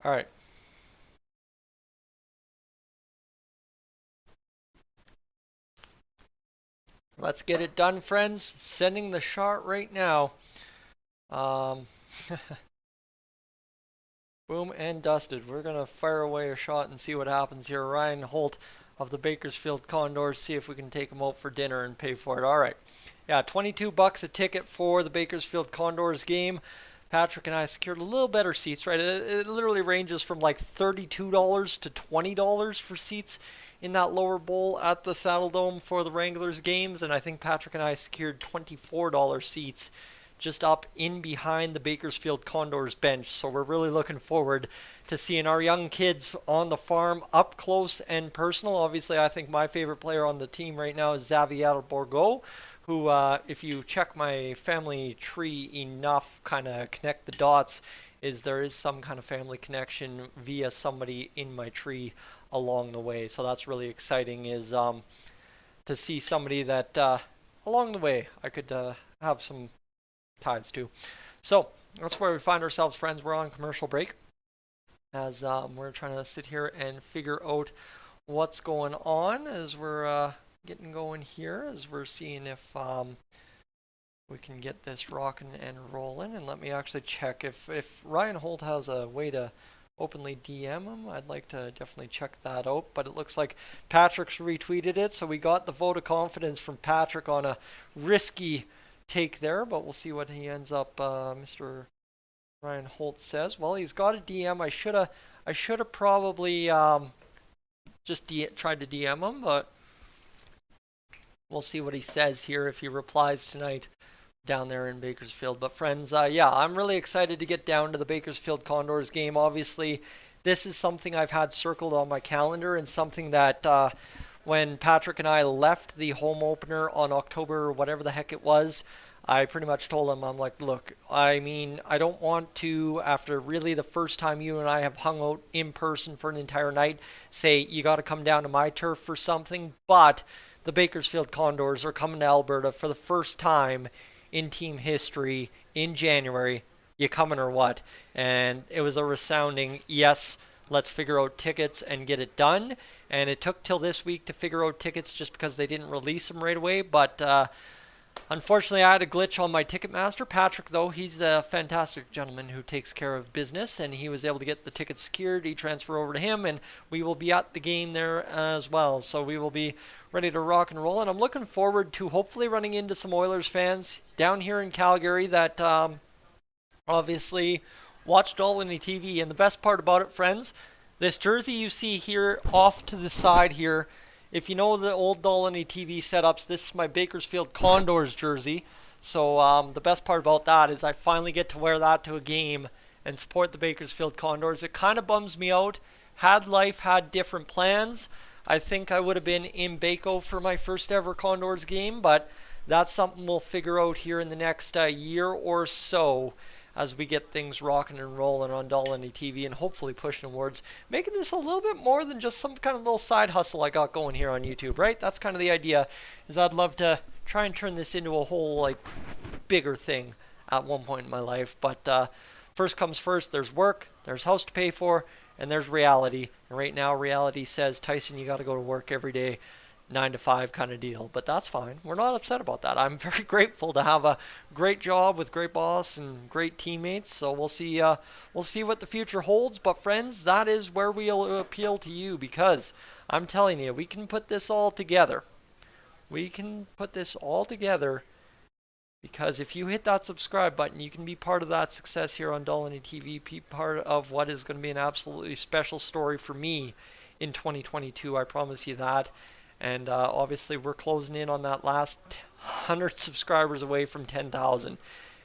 Alright. Let's get it done, friends. Sending the shot right now. Um, Boom and dusted. We're going to fire away a shot and see what happens here. Ryan Holt of the Bakersfield Condors. See if we can take him out for dinner and pay for it. All right. Yeah, $22 a ticket for the Bakersfield Condors game. Patrick and I secured a little better seats, right? It literally ranges from like $32 to $20 for seats in that lower bowl at the Saddle Dome for the Wranglers games. And I think Patrick and I secured $24 seats just up in behind the Bakersfield Condors bench. So we're really looking forward to seeing our young kids on the farm up close and personal. Obviously, I think my favorite player on the team right now is Xavier Bourgault, who, if you check my family tree enough, kind of connect the dots, there is some kind of family connection via somebody in my tree along the way. So that's really exciting, is to see somebody that along the way I could have some ties to. So that's where we find ourselves, friends. We're on commercial break as we're trying to sit here and figure out what's going on as we're getting going here, as we're seeing if we can get this rocking and rolling. And let me actually check if Ryan Holt has a way to openly DM him. I'd like to definitely check that out, but it looks like Patrick's retweeted it, so we got the vote of confidence from Patrick on a risky take there, but we'll see what he ends up. Mr. Ryan Holt says, well, he's got a DM. I should have probably just tried to DM him, but we'll see what he says here if he replies tonight down there in Bakersfield. But friends, yeah, I'm really excited to get down to the Bakersfield Condors game. Obviously, this is something I've had circled on my calendar, and something that when Patrick and I left the home opener on October, whatever the heck it was, I pretty much told him, I'm like, look, I mean, I don't want to, after really the first time you and I have hung out in person for an entire night, say, you got to come down to my turf for something, but the Bakersfield Condors are coming to Alberta for the first time in team history in January. You coming or what? And it was a resounding yes. Let's figure out tickets and get it done. And it took till this week to figure out tickets just because they didn't release them right away. But unfortunately, I had a glitch on my Ticketmaster. Patrick, though, he's a fantastic gentleman who takes care of business, and he was able to get the tickets secured. He transferred over to him, and we will be at the game there as well. So we will be ready to rock and roll. And I'm looking forward to hopefully running into some Oilers fans down here in Calgary that obviously watch Dolynny TV. And the best part about it, friends, this jersey you see here off to the side here, if you know the old Dolynny TV setups, this is my Bakersfield Condors jersey. So the best part about that is I finally get to wear that to a game and support the Bakersfield Condors. It kind of bums me out. Had life had different plans, I think I would have been in Baco for my first ever Condors game, but that's something we'll figure out here in the next year or so as we get things rocking and rolling on Dolynny TV, and hopefully pushing towards making this a little bit more than just some kind of little side hustle I got going here on YouTube, right? That's kind of the idea, is I'd love to try and turn this into a whole, like, bigger thing at one point in my life. But first comes first, there's work, there's house to pay for, and there's reality. And right now, reality says, Tyson, you got to go to work every day, 9 to 5 kind of deal. But that's fine. We're not upset about that. I'm very grateful to have a great job with great boss and great teammates. So we'll see what the future holds. But friends, that is where we'll appeal to you, because I'm telling you, we can put this all together. We can put this all together, because if you hit that subscribe button, you can be part of that success here on Dolynny TV, be part of what is going to be an absolutely special story for me in 2022. I promise you that. And obviously, we're closing in on that last 100 subscribers away from 10,000.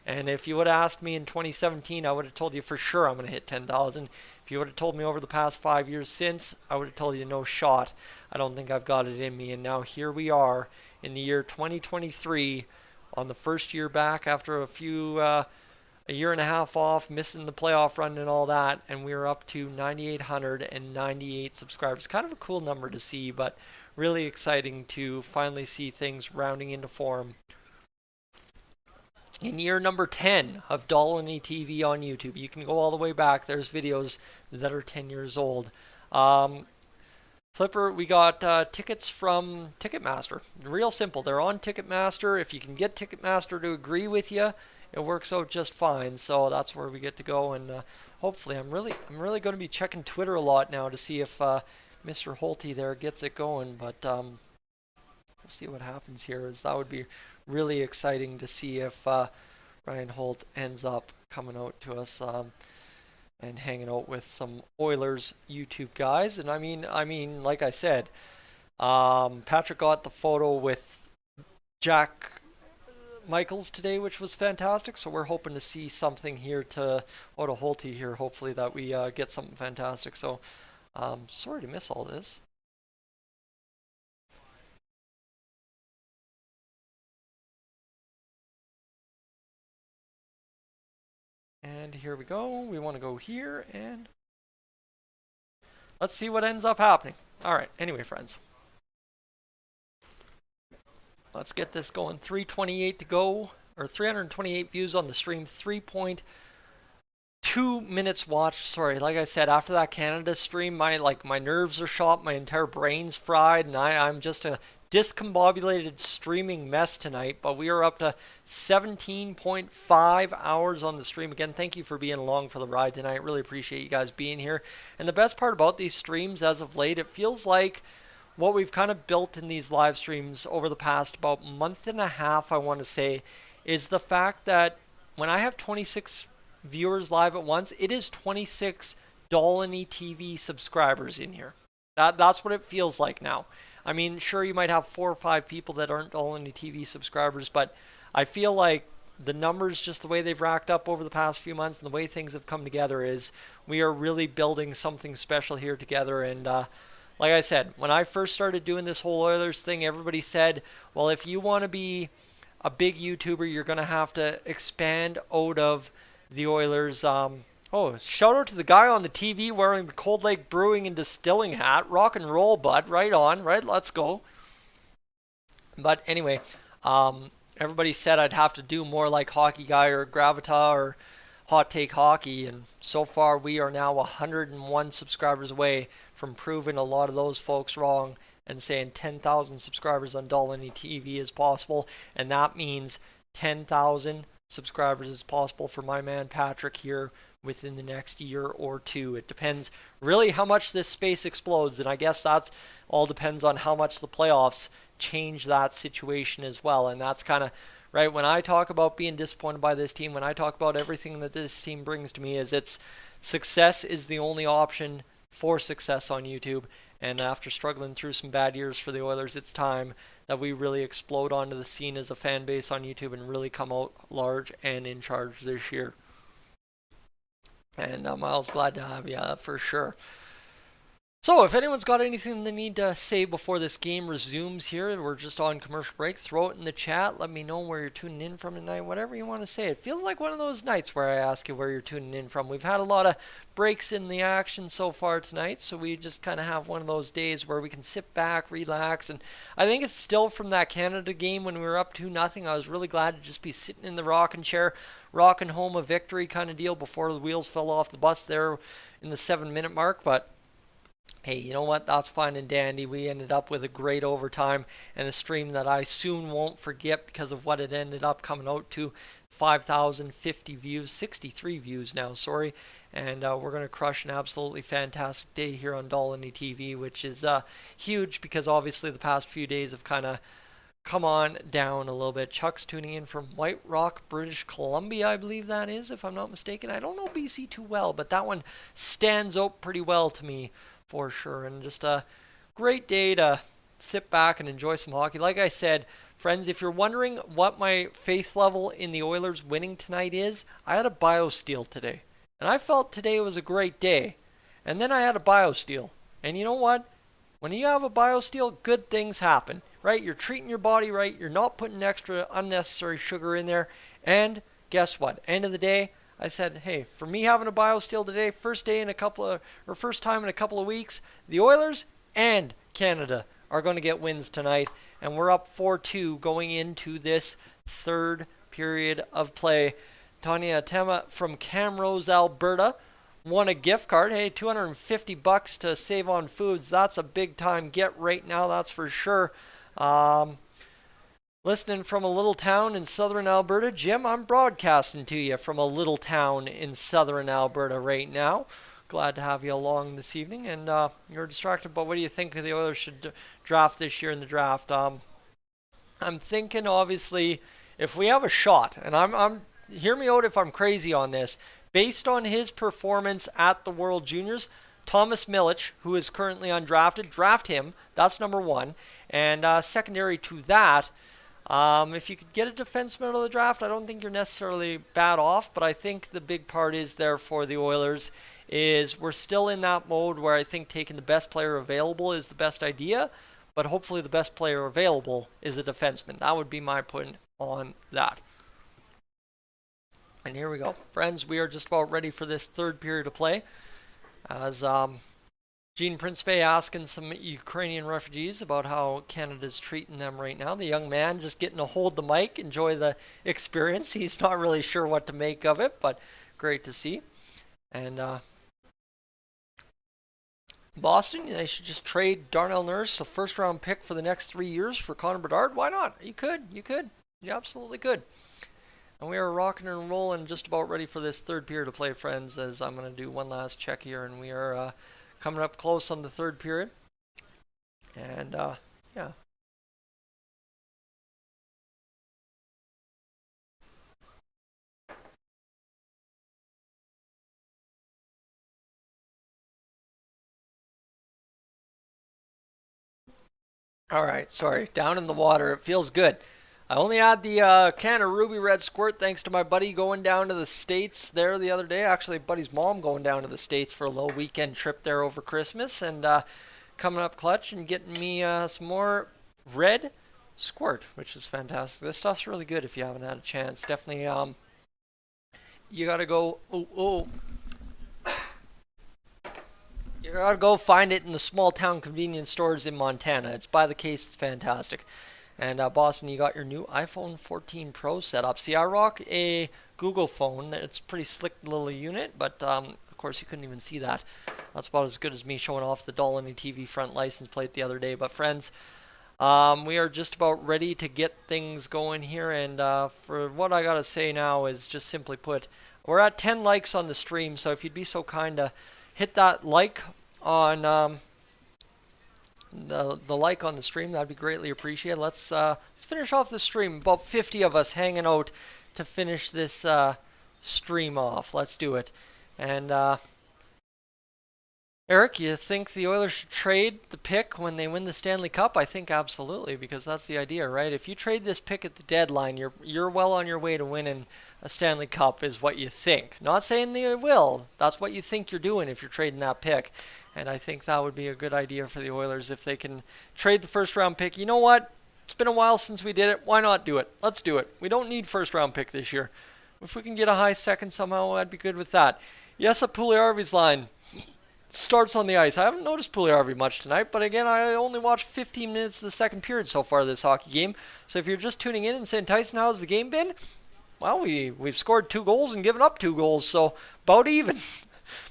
And if you would have asked me in 2017, I would have told you for sure I'm going to hit 10,000. If you would have told me over the past 5 years since, I would have told you no shot. I don't think I've got it in me. And now here we are in the year 2023, on the first year back after a year and a half off, missing the playoff run and all that, and we are up to 9,898 subscribers. Kind of a cool number to see, but really exciting to finally see things rounding into form. In year number 10 of Dolynny TV on YouTube, you can go all the way back. There's videos that are 10 years old. Flipper, we got tickets from Ticketmaster. Real simple. They're on Ticketmaster. If you can get Ticketmaster to agree with you, it works out just fine. So that's where we get to go, and hopefully, I'm really going to be checking Twitter a lot now to see if Mr. Holty there gets it going. But we'll see what happens here. As that would be really exciting to see if Ryan Holt ends up coming out to us. And hanging out with some Oilers YouTube guys. And I mean, like I said, Patrick got the photo with Jack Michaels today, which was fantastic. So we're hoping to see something here to Holty here. Hopefully that we get something fantastic. So sorry to miss all this. And here we go. We want to go here and let's see what ends up happening. All right. Anyway, friends, let's get this going. 328 to go, or 328 views on the stream. 3.2 minutes watched. Sorry, like I said, after that Canada stream, my nerves are shot. My entire brain's fried, and I'm just a discombobulated streaming mess tonight. But we are up to 17.5 hours on the stream. Again, thank you for being along for the ride tonight. Really appreciate you guys being here. And the best part about these streams as of late, it feels like what we've kind of built in these live streams over the past about month and a half, I want to say, is the fact that when I have 26 viewers live at once, it is 26 Dolynny TV subscribers in here. That's what it feels like now. I mean, sure, you might have 4 or 5 people that aren't Dolynny TV subscribers, but I feel like the numbers, just the way they've racked up over the past few months and the way things have come together, is we are really building something special here together. And like I said, when I first started doing this whole Oilers thing, everybody said, well, if you want to be a big YouTuber, you're going to have to expand out of the Oilers. Oh, shout out to the guy on the TV wearing the Cold Lake Brewing and Distilling hat. Rock and roll, bud. Right on. Right, let's go. But anyway, everybody said I'd have to do more like Hockey Guy or Gravita or Hot Take Hockey. And so far, we are now 101 subscribers away from proving a lot of those folks wrong and saying 10,000 subscribers on Dolynny TV is possible. And that means 10,000 subscribers is possible for my man Patrick here within the next year or two. It depends really how much this space explodes, and I guess that's all depends on how much the playoffs change that situation as well. And that's kind of right when I talk about being disappointed by this team, when I talk about everything that this team brings to me, is it's success is the only option for success on YouTube. And after struggling through some bad years for the Oilers, it's time that we really explode onto the scene as a fan base on YouTube and really come out large and in charge this year. And Miles, glad to have you for sure. So if anyone's got anything they need to say before this game resumes here, we're just on commercial break, throw it in the chat. Let me know where you're tuning in from tonight, whatever you want to say. It feels like one of those nights where I ask you where you're tuning in from. We've had a lot of breaks in the action so far tonight, so we just kind of have one of those days where we can sit back, relax. And I think it's still from that Canada game when we were up 2-0. I was really glad to just be sitting in the rocking chair, rocking home a victory kind of deal before the wheels fell off the bus there in the 7-minute mark. But hey, you know what? That's fine and dandy. We ended up with a great overtime and a stream that I soon won't forget because of what it ended up coming out to. 5,050 views, 63 views now, sorry. And we're going to crush an absolutely fantastic day here on Dolynny TV, which is huge because obviously the past few days have kind of come on down a little bit. Chuck's tuning in from White Rock, British Columbia, I believe that is, if I'm not mistaken. I don't know BC too well, but that one stands out pretty well to me for sure. And just a great day to sit back and enjoy some hockey. Like I said, friends, if you're wondering what my faith level in the Oilers winning tonight is, I had a BioSteel today. And I felt today was a great day. And then I had a BioSteel. And you know what? When you have a BioSteel, good things happen, right? You're treating your body right. You're not putting extra unnecessary sugar in there. And guess what? End of the day, I said, hey, for me having a BioSteel today, first time in a couple of weeks, the Oilers and Canada are going to get wins tonight. And we're up 4-2 going into this third period of play. Tanya Tema from Camrose, Alberta. won a gift card. Hey, $250 to save on foods. That's a big time get right now, that's for sure. Um, Listening from a little town in southern Alberta. Jim, I'm broadcasting to you from a little town in southern Alberta right now. Glad to have you along this evening. And you're distracted, but what do you think the Oilers should draft this year in the draft? I'm thinking, obviously, if we have a shot, and I'm hear me out if I'm crazy on this, based on his performance at the World Juniors, Thomas Milic, who is currently undrafted, draft him. That's number one. And secondary to that, if you could get a defenseman out of the draft, I don't think you're necessarily bad off, but I think the big part is there for the Oilers is we're still in that mode where I think taking the best player available is the best idea, but hopefully the best player available is a defenseman. That would be my point on that. And here we go. Friends, we are just about ready for this third period of play. As Gene PxP asking some Ukrainian refugees about how Canada's treating them right now. The young man just getting to hold the mic, enjoy the experience. He's not really sure what to make of it, but great to see. And Boston, they should just trade Darnell Nurse, a first-round pick for the next 3 years for Connor Bedard. Why not? You could. You absolutely could. And we are rocking and rolling, just about ready for this third period of play, friends, as I'm going to do one last check here, and we are coming up close on the third period. And, yeah. All right, sorry, down in the water. It feels good. I only had the can of Ruby Red Squirt thanks to my buddy going down to the States there the other day. Actually, buddy's mom going down to the States for a little weekend trip there over Christmas, and coming up clutch and getting me some more Red Squirt, which is fantastic. This stuff's really good if you haven't had a chance. Definitely, you gotta go. You gotta go find it in the small town convenience stores in Montana. It's by the case. It's fantastic. And Boston, you got your new iPhone 14 Pro set up. See, I rock a Google phone. It's a pretty slick little unit, but of course you couldn't even see that. That's about as good as me showing off the Dolynny TV front license plate the other day. But friends, we are just about ready to get things going here. And for what I gotta say now is just simply put, we're at 10 likes on the stream. So if you'd be so kind to hit that like on the like on the stream, that'd be greatly appreciated. Let's finish off the stream. About 50 of us hanging out to finish this stream off. Let's do it. And Eric, you think the Oilers should trade the pick when they win the Stanley Cup? I think absolutely, because that's the idea, right? If you trade this pick at the deadline, you're well on your way to winning a Stanley Cup, is what you think. Not saying they will. That's what you think you're doing if you're trading that pick. And I think that would be a good idea for the Oilers if they can trade the first-round pick. You know what? It's been a while since we did it. Why not do it? Let's do it. We don't need first-round pick this year. If we can get a high second somehow, I'd be good with that. Yes, a Puljujärvi's line starts on the ice. I haven't noticed Puljujärvi much tonight, but again, I only watched 15 minutes of the second period so far this hockey game. So if you're just tuning in and saying, Tyson, how's the game been? Well, we've scored 2 goals and given up 2 goals, so about even.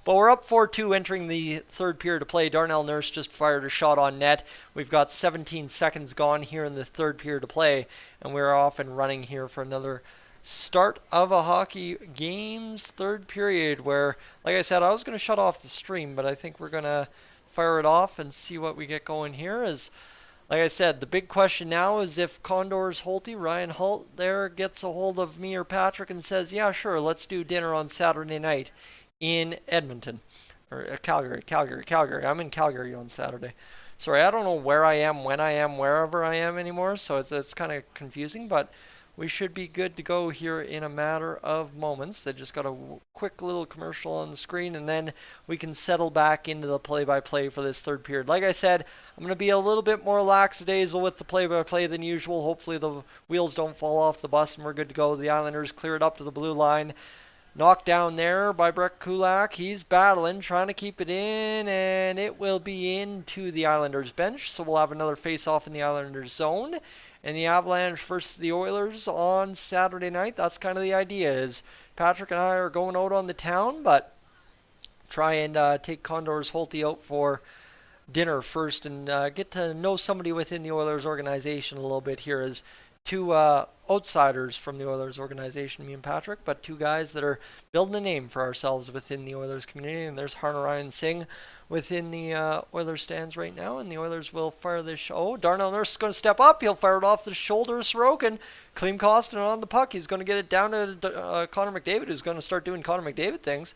But we're up 4-2 entering the third period of play. Darnell Nurse just fired a shot on net. We've got 17 seconds gone here in the third period of play, and we're off and running here for another start of a hockey game's third period where, like I said, I was going to shut off the stream, but I think we're going to fire it off and see what we get going here. As, like I said, the big question now is if Condors Holty, Ryan Holt there, gets a hold of me or Patrick and says, yeah, sure, let's do dinner on Saturday night in Edmonton, or Calgary. I'm in Calgary on Saturday. Sorry, I don't know where I am, when I am, wherever I am anymore, so it's kind of confusing, but we should be good to go here in a matter of moments. They just got a quick little commercial on the screen, and then we can settle back into the play-by-play for this third period. Like I said, I'm going to be a little bit more lackadaisical with the play-by-play than usual. Hopefully the wheels don't fall off the bus and we're good to go. The Islanders clear it up to the blue line. Knocked down there by Brett Kulak. He's battling, trying to keep it in, and it will be into the Islanders bench. So we'll have another face-off in the Islanders zone. And the Avalanche versus the Oilers on Saturday night. That's kind of the idea, is Patrick and I are going out on the town, but try and take Condor's Holtby out for dinner first and get to know somebody within the Oilers organization a little bit here as two outsiders from the Oilers organization, me and Patrick, but two guys that are building a name for ourselves within the Oilers community. And there's Harnarayan Singh within the Oilers stands right now, and the Oilers will fire this. Oh, Darnell Nurse is going to step up. He'll fire it off the shoulder of Sorokin. Klim Kostin on the puck. He's going to get it down to Connor McDavid, who's going to start doing Connor McDavid things.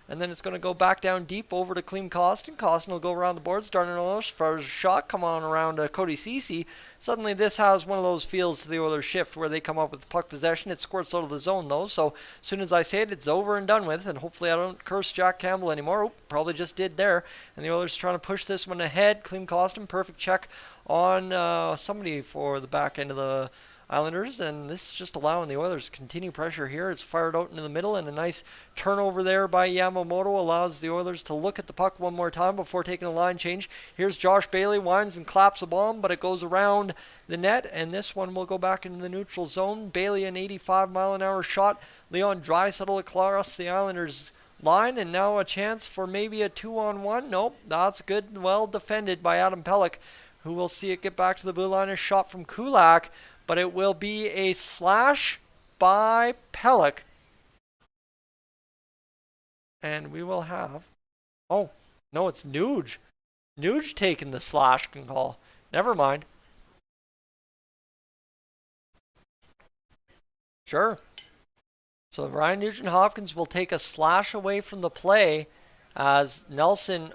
And then it's going to go back down deep over to Klim Kostin. Kostin will go around the boards. Darnell fires a shot. Come on around Cody Ceci. Suddenly this has one of those feels to the Oilers shift where they come up with puck possession. It squirts out of the zone though. So as soon as I say it, it's over and done with. And hopefully I don't curse Jack Campbell anymore. Oh, probably just did there. And the Oilers trying to push this one ahead. Klim Kostin, perfect check on somebody for the back end of the Islanders, and this is just allowing the Oilers to continue pressure here. It's fired out into the middle, and a nice turnover there by Yamamoto allows the Oilers to look at the puck one more time before taking a line change. Here's Josh Bailey, winds and claps a bomb, but it goes around the net, and this one will go back into the neutral zone. Bailey, an 85-mile-an-hour shot. Leon Draisaitl across the Islanders line, and now a chance for maybe a 2-on-1. Nope, that's good and well defended by Adam Pelech, who will see it get back to the blue line. A shot from Kulak, but it will be a slash by Pelech. And we will have... Oh, no, it's Nuge. Nuge taking the slash call. Never mind. Sure. So Ryan Nugent-Hopkins will take a slash away from the play as Nelson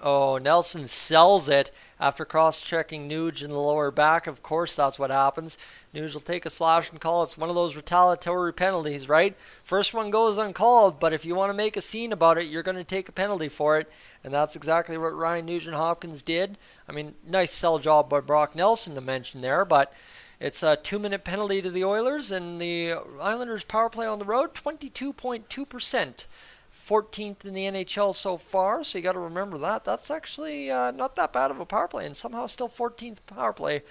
sells it after cross-checking Nuge in the lower back. Of course, that's what happens. Nuge will take a slash and call. It's one of those retaliatory penalties, right? First one goes uncalled, but if you want to make a scene about it, you're going to take a penalty for it. And that's exactly what Ryan Nugent-Hopkins did. I mean, nice sell job by Brock Nelson to mention there, but it's a 2-minute penalty to the Oilers, and the Islanders' power play on the road, 22.2%. 14th in the NHL so far, so you got to remember that. That's actually not that bad of a power play, and somehow still 14th power play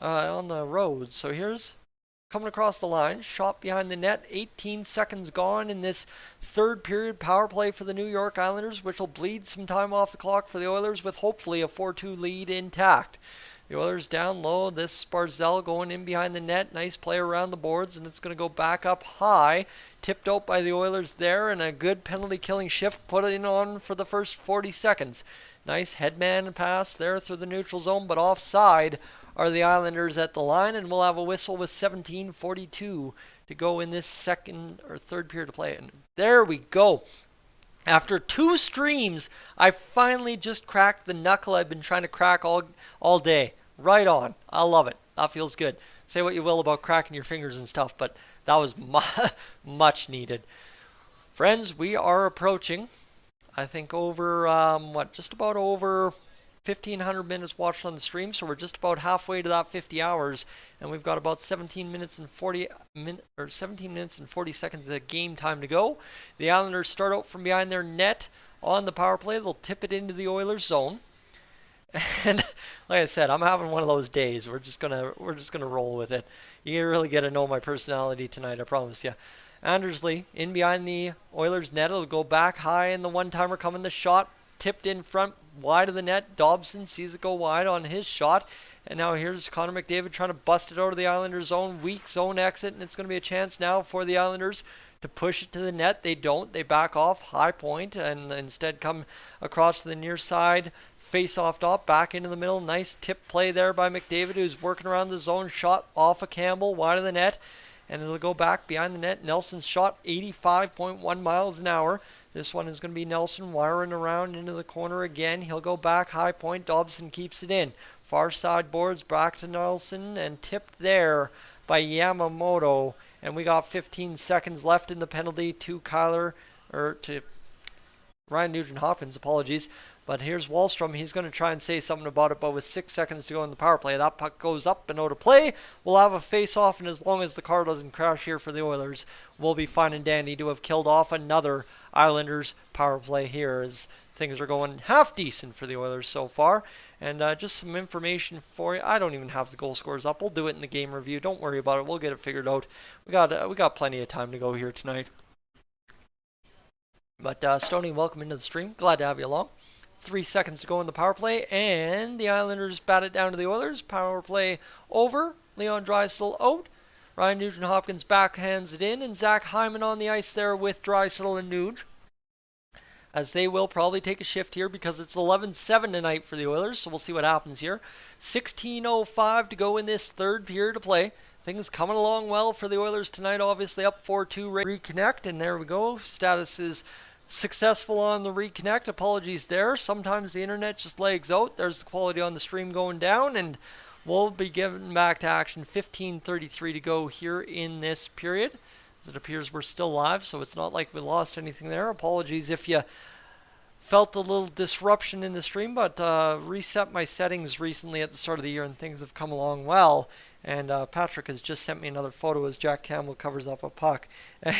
on the road. So here's coming across the line, shot behind the net, 18 seconds gone in this third period power play for the New York Islanders, which will bleed some time off the clock for the Oilers with hopefully a 4-2 lead intact. The Oilers down low. This Barzal going in behind the net. Nice play around the boards, and it's going to go back up high. Tipped out by the Oilers there, and a good penalty-killing shift put it on for the first 40 seconds. Nice headman pass there through the neutral zone, but offside are the Islanders at the line, and we'll have a whistle with 17:42 to go in this second or third period to play. And there we go. After 2 streams, I finally just cracked the knuckle I've been trying to crack all day. Right on. I love it. That feels good. Say what you will about cracking your fingers and stuff, but that was much needed. Friends, we are approaching, I think, over, just about over 1,500 minutes watched on the stream, so we're just about halfway to that 50 hours, and we've got about 17 minutes and 40 seconds of game time to go. The Islanders start out from behind their net on the power play. They'll tip it into the Oilers zone. And like I said, I'm having one of those days. We're just gonna roll with it. You really get to know my personality tonight, I promise you. Andersley in behind the Oilers net. It'll go back high, and the one-timer coming. The shot tipped in front, wide of the net. Dobson sees it go wide on his shot. And now here's Connor McDavid trying to bust it out of the Islanders zone. Weak zone exit, and it's going to be a chance now for the Islanders to push it to the net. They don't. They back off high point and instead come across to the near side. Face-off off, back into the middle. Nice tip play there by McDavid, who's working around the zone. Shot off of Campbell, wide of the net. And it'll go back behind the net. Nelson's shot, 85.1 miles an hour. This one is going to be Nelson wiring around into the corner again. He'll go back, high point. Dobson keeps it in. Far side boards, back to Nelson, and tipped there by Yamamoto. And we got 15 seconds left in the penalty to Ryan Nugent-Hopkins, apologies. But here's Wahlstrom. He's going to try and say something about it, but with 6 seconds to go in the power play, that puck goes up and out of play. We'll have a face-off, and as long as the car doesn't crash here for the Oilers, we'll be fine and dandy to have killed off another Islanders power play here, as things are going half decent for the Oilers so far. And just some information for you. I don't even have the goal scores up. We'll do it in the game review. Don't worry about it. We'll get it figured out. We got plenty of time to go here tonight. But Stoney, welcome into the stream. Glad to have you along. 3 seconds to go in the power play, and the Islanders bat it down to the Oilers. Power play over. Leon Draisaitl out. Ryan Nugent-Hopkins backhands it in, and Zach Hyman on the ice there with Draisaitl and Nuge, as they will probably take a shift here because it's 11-7 tonight for the Oilers, so we'll see what happens here. 16:05 to go in this third period of play. Things coming along well for the Oilers tonight, obviously up 4-2, reconnect, and there we go. Status is successful on the reconnect. Apologies there. Sometimes the internet just lags out. There's the quality on the stream going down, and we'll be getting back to action. 15:33 to go here in this period. It appears we're still live, so it's not like we lost anything there. Apologies if you felt a little disruption in the stream, but reset my settings recently at the start of the year, and things have come along well. And Patrick has just sent me another photo as Jack Campbell covers up a puck. And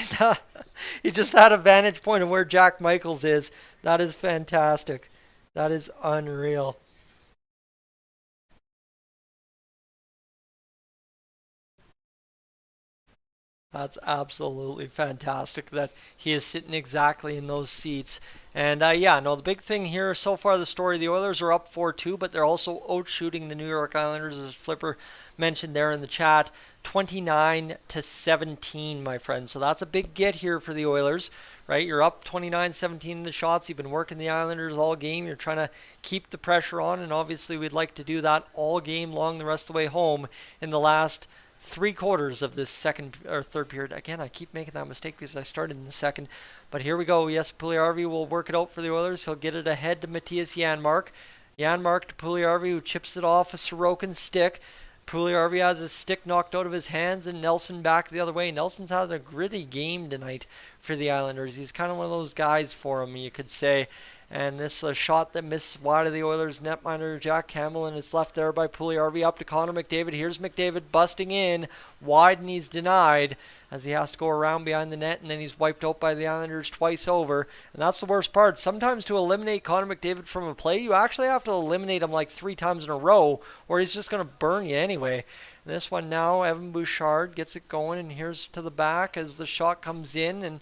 he just had a vantage point of where Jack Michaels is. That is fantastic. That is unreal. That's absolutely fantastic that he is sitting exactly in those seats. And yeah, no, the big thing here so far, the story, the Oilers are up 4-2, but they're also out-shooting the New York Islanders, as Flipper mentioned there in the chat, 29-17, my friend. So that's a big get here for the Oilers, right? You're up 29-17 in the shots. You've been working the Islanders all game. You're trying to keep the pressure on, and obviously we'd like to do that all game long the rest of the way home in the last 3/4 of this second or third period. Again, I keep making that mistake because I started in the second. But here we go. Yes, Puljujarvi will work it out for the Oilers. He'll get it ahead to Matthias Janmark. Janmark to Puljujarvi, who chips it off a Sorokin stick. Puljujarvi has his stick knocked out of his hands, and Nelson back the other way. Nelson's had a gritty game tonight for the Islanders. He's kind of one of those guys for him, you could say. And this shot that missed wide of the Oilers netminder Jack Campbell, and it's left there by Puljujarvi up to Connor McDavid. Here's McDavid busting in wide, and he's denied as he has to go around behind the net, and then he's wiped out by the Islanders twice over. And that's the worst part. Sometimes to eliminate Connor McDavid from a play, you actually have to eliminate him like 3 times in a row, or he's just going to burn you anyway. And this one now, Evan Bouchard gets it going, and here's to the back as the shot comes in, and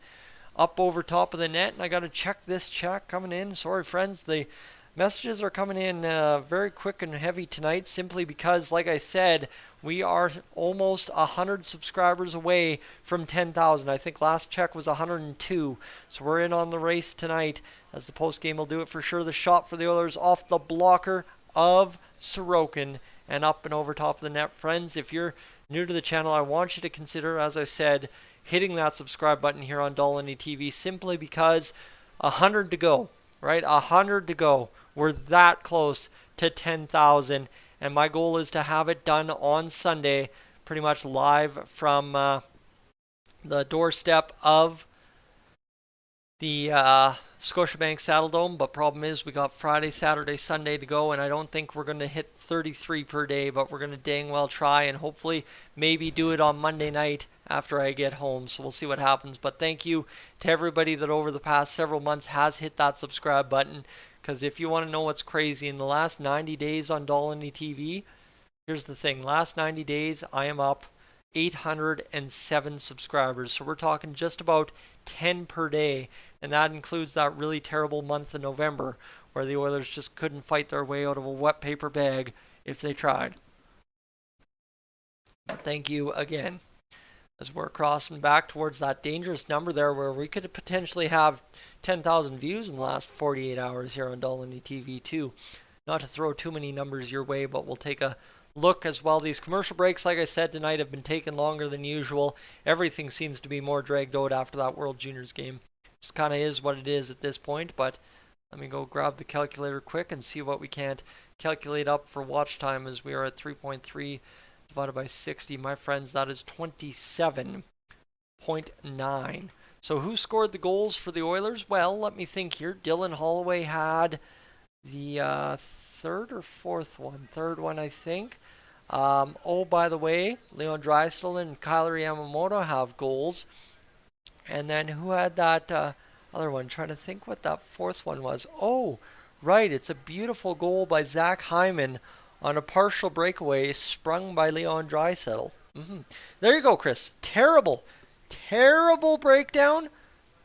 up over top of the net, and I got to check this check coming in. Sorry, friends, the messages are coming in very quick and heavy tonight, simply because, like I said, we are almost 100 subscribers away from 10,000. I think last check was 102, so we're in on the race tonight, as the post game will do it for sure. The shot for the Oilers off the blocker of Sorokin and up and over top of the net. Friends, if you're new to the channel, I want you to consider, as I said, hitting that subscribe button here on Dolynny TV, simply because 100 to go, right? 100 to go. We're that close to 10,000, and my goal is to have it done on Sunday, pretty much live from the doorstep of the Scotiabank Saddledome. But problem is we got Friday, Saturday, Sunday to go, and I don't think we're going to hit 33 per day, but we're going to dang well try, and hopefully maybe do it on Monday night after I get home. So we'll see what happens. But thank you to everybody that over the past several months has hit that subscribe button, because if you want to know what's crazy, in the last 90 days on Dolynny TV, here's the thing. Last 90 days, I am up 807 subscribers. So we're talking just about 10 per day, and that includes that really terrible month of November where the Oilers just couldn't fight their way out of a wet paper bag if they tried. But thank you again, as we're crossing back towards that dangerous number there where we could potentially have 10,000 views in the last 48 hours here on Dolynny TV too. Not to throw too many numbers your way, but we'll take a look as well. These commercial breaks, like I said, tonight have been taking longer than usual. Everything seems to be more dragged out after that World Juniors game. Just kind of is what it is at this point, but let me go grab the calculator quick and see what we can't calculate up for watch time, as we are at 3.3 divided by 60. My friends, that is 27.9. So who scored the goals for the Oilers? Well, let me think here. Dylan Holloway had the third or fourth one? Third one, I think. Oh, by the way, Leon Draisaitl and Kyler Yamamoto have goals. And then who had that other one? Trying to think what that fourth one was. Oh, right. It's a beautiful goal by Zach Hyman on a partial breakaway sprung by Leon Draisaitl. There you go, Chris. Terrible breakdown,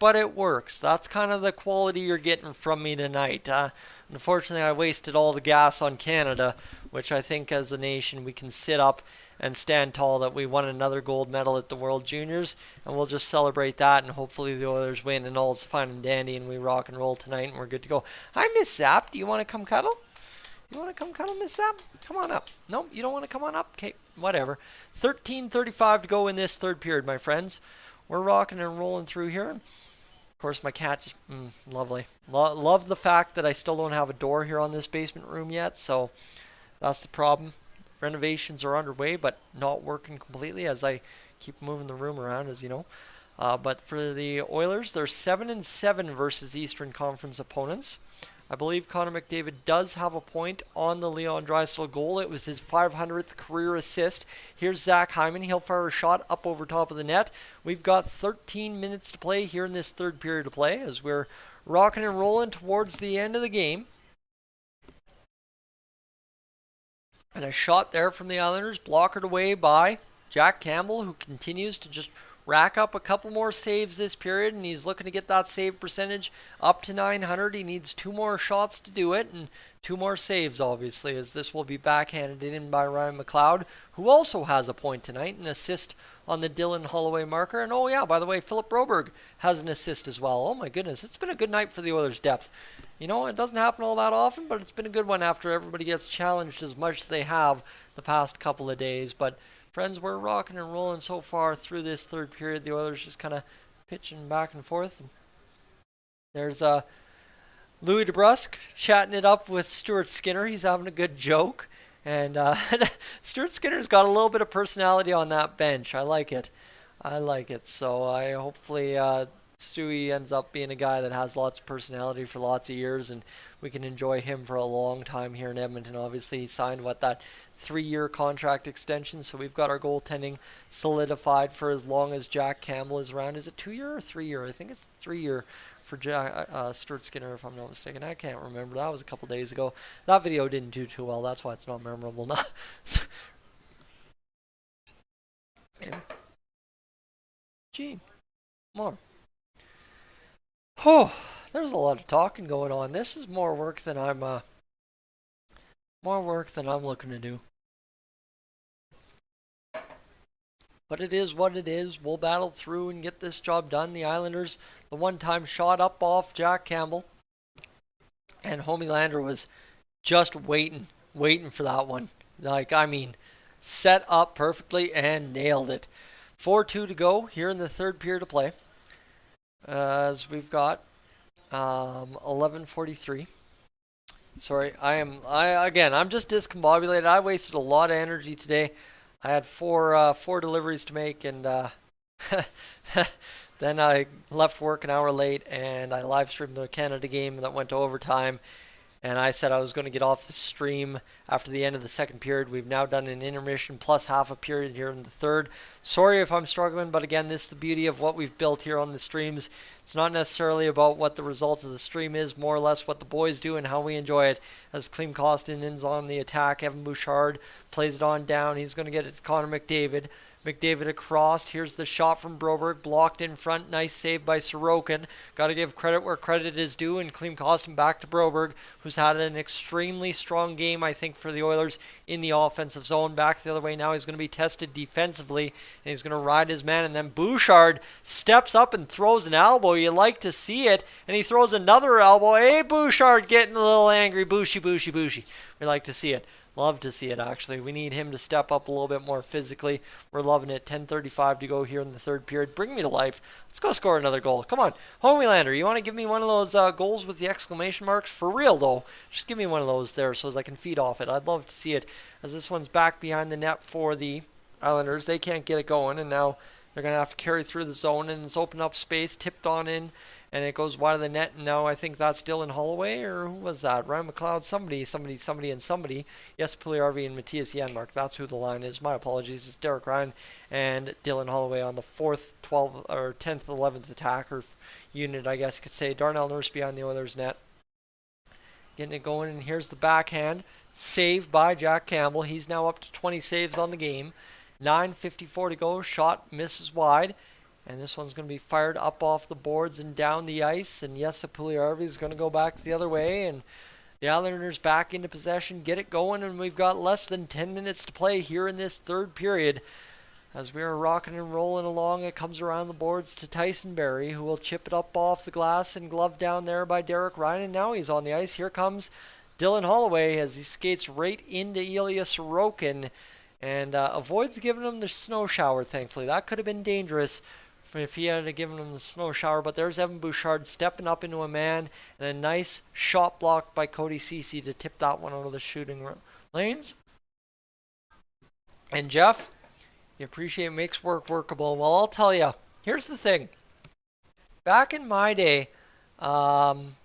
but it works. That's kind of the quality you're getting from me tonight. Unfortunately, I wasted all the gas on Canada, which I think as a nation we can sit up and stand tall that we won another gold medal at the World Juniors, and we'll just celebrate that, and hopefully the Oilers win, and all's fine and dandy, and we rock and roll tonight, and we're good to go. Hi, Miss Zapp. Do you want to come cuddle? You want to come cuddle, Miss Zapp? Come on up. No, you don't want to come on up? Okay, whatever. 13:35 to go in this third period, my friends. We're rocking and rolling through here. Of course, my cat just, lovely. Love the fact that I still don't have a door here on this basement room yet, so that's the problem. Renovations are underway, but not working completely as I keep moving the room around, as you know. But for the Oilers, they're 7-7 versus Eastern Conference opponents. I believe Connor McDavid does have a point on the Leon Draisaitl goal. It was his 500th career assist. Here's Zach Hyman. He'll fire a shot up over top of the net. We've got 13 minutes to play here in this third period of play as we're rocking and rolling towards the end of the game. And a shot there from the Islanders, blockered away by Jack Campbell, who continues to just rack up a couple more saves this period, and he's looking to get that save percentage up to 900. He needs 2 more shots to do it, and 2 more saves, obviously, as this will be backhanded in by Ryan McLeod, who also has a point tonight, an assist on the Dylan Holloway marker. And oh yeah, by the way, Philip Broberg has an assist as well. Oh my goodness, it's been a good night for the Oilers' depth. You know, it doesn't happen all that often, but it's been a good one after everybody gets challenged as much as they have the past couple of days. But friends, we're rocking and rolling so far through this third period. The Oilers just kind of pitching back and forth. And there's Louis DeBrusque chatting it up with Stuart Skinner. He's having a good joke. And Stuart Skinner's got a little bit of personality on that bench. I like it. I like it. So I hopefully Stewie ends up being a guy that has lots of personality for lots of years, and we can enjoy him for a long time here in Edmonton. Obviously, he signed, that 3-year contract extension, so we've got our goaltending solidified for as long as Jack Campbell is around. Is it 2-year or 3-year? I think it's 3-year for Stuart Skinner, if I'm not mistaken. I can't remember. That was a couple days ago. That video didn't do too well. That's why it's not memorable. Gee, more. Oh, there's a lot of talking going on. This is more work than I'm looking to do. But it is what it is. We'll battle through and get this job done. The Islanders, the one-time shot up off Jack Campbell. And Homelander was just waiting for that one. Set up perfectly and nailed it. 4-2 to go here in the third period of play. As we've got 11:43. Sorry, I'm just discombobulated. I wasted a lot of energy today. I had four deliveries to make, and then I left work an hour late, and I live streamed the Canada game that went to overtime. And I said I was going to get off the stream after the end of the second period. We've now done an intermission plus half a period here in the third. Sorry if I'm struggling, but again, this is the beauty of what we've built here on the streams. It's not necessarily about what the result of the stream is, more or less what the boys do and how we enjoy it. As Klim Kostinen's on the attack, Evan Bouchard plays it on down. He's going to get it to Connor McDavid. McDavid across. Here's the shot from Broberg. Blocked in front. Nice save by Sorokin. Got to give credit where credit is due. And Klim Kostin back to Broberg, who's had an extremely strong game, I think, for the Oilers in the offensive zone. Back the other way now. He's going to be tested defensively. And he's going to ride his man. And then Bouchard steps up and throws an elbow. You like to see it. And he throws another elbow. Hey, Bouchard getting a little angry. Bushy. We like to see it. Love to see it, actually. We need him to step up a little bit more physically. We're loving it. 10:35 to go here in the third period. Bring me to life. Let's go score another goal. Come on. Homelander, you want to give me one of those goals with the exclamation marks? For real, though. Just give me one of those there so as I can feed off it. I'd love to see it. As this one's back behind the net for the Islanders. They can't get it going, and now they're going to have to carry through the zone, and it's opened up space, tipped on in, and it goes wide of the net. And now I think that's Dylan Holloway, or who was that? Ryan McLeod, somebody. Yes, Puliarvi and Matthias Janmark. That's who the line is. My apologies. It's Derek Ryan and Dylan Holloway on the 4th, 12th, or 10th, 11th attacker unit, I guess you could say. Darnell Nurse behind the Oilers net. Getting it going, and here's the backhand. Saved by Jack Campbell. He's now up to 20 saves on the game. 9:54 to go. Shot misses wide. And this one's going to be fired up off the boards and down the ice. And yes, Puljujärvi is going to go back the other way. And the Islanders back into possession, get it going. And we've got less than 10 minutes to play here in this third period. As we are rocking and rolling along, it comes around the boards to Tyson Barrie, who will chip it up off the glass and glove down there by Derek Ryan. And now he's on the ice. Here comes Dylan Holloway as he skates right into Ilya Sorokin and avoids giving him the snow shower, thankfully. That could have been dangerous if he had given him the snow shower, but there's Evan Bouchard stepping up into a man, and a nice shot blocked by Cody Ceci to tip that one out of the shooting lanes. And Jeff, you appreciate makes work workable. Well, I'll tell you, here's the thing. Back in my day, when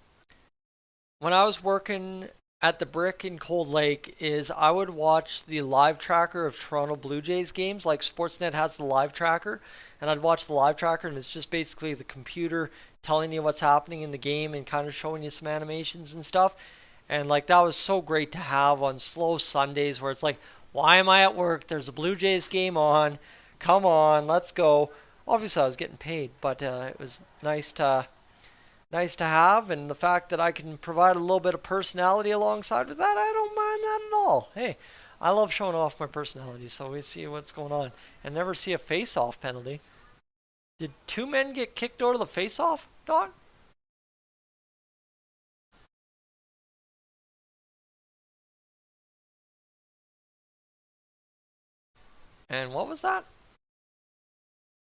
I was working at the Brick in Cold Lake, is I would watch the live tracker of Toronto Blue Jays games. Like Sportsnet has the live tracker, and I'd watch the live tracker, and it's just basically the computer telling you what's happening in the game and kind of showing you some animations and stuff. And like that was so great to have on slow Sundays where it's like, why am I at work? There's a Blue Jays game on. Come on, let's go. Obviously, I was getting paid, but it was nice to have, and the fact that I can provide a little bit of personality alongside with that, I don't mind that at all. Hey, I love showing off my personality, so we see what's going on. And never see a face-off penalty. Did 2 men get kicked out of the face-off, Don? And what was that?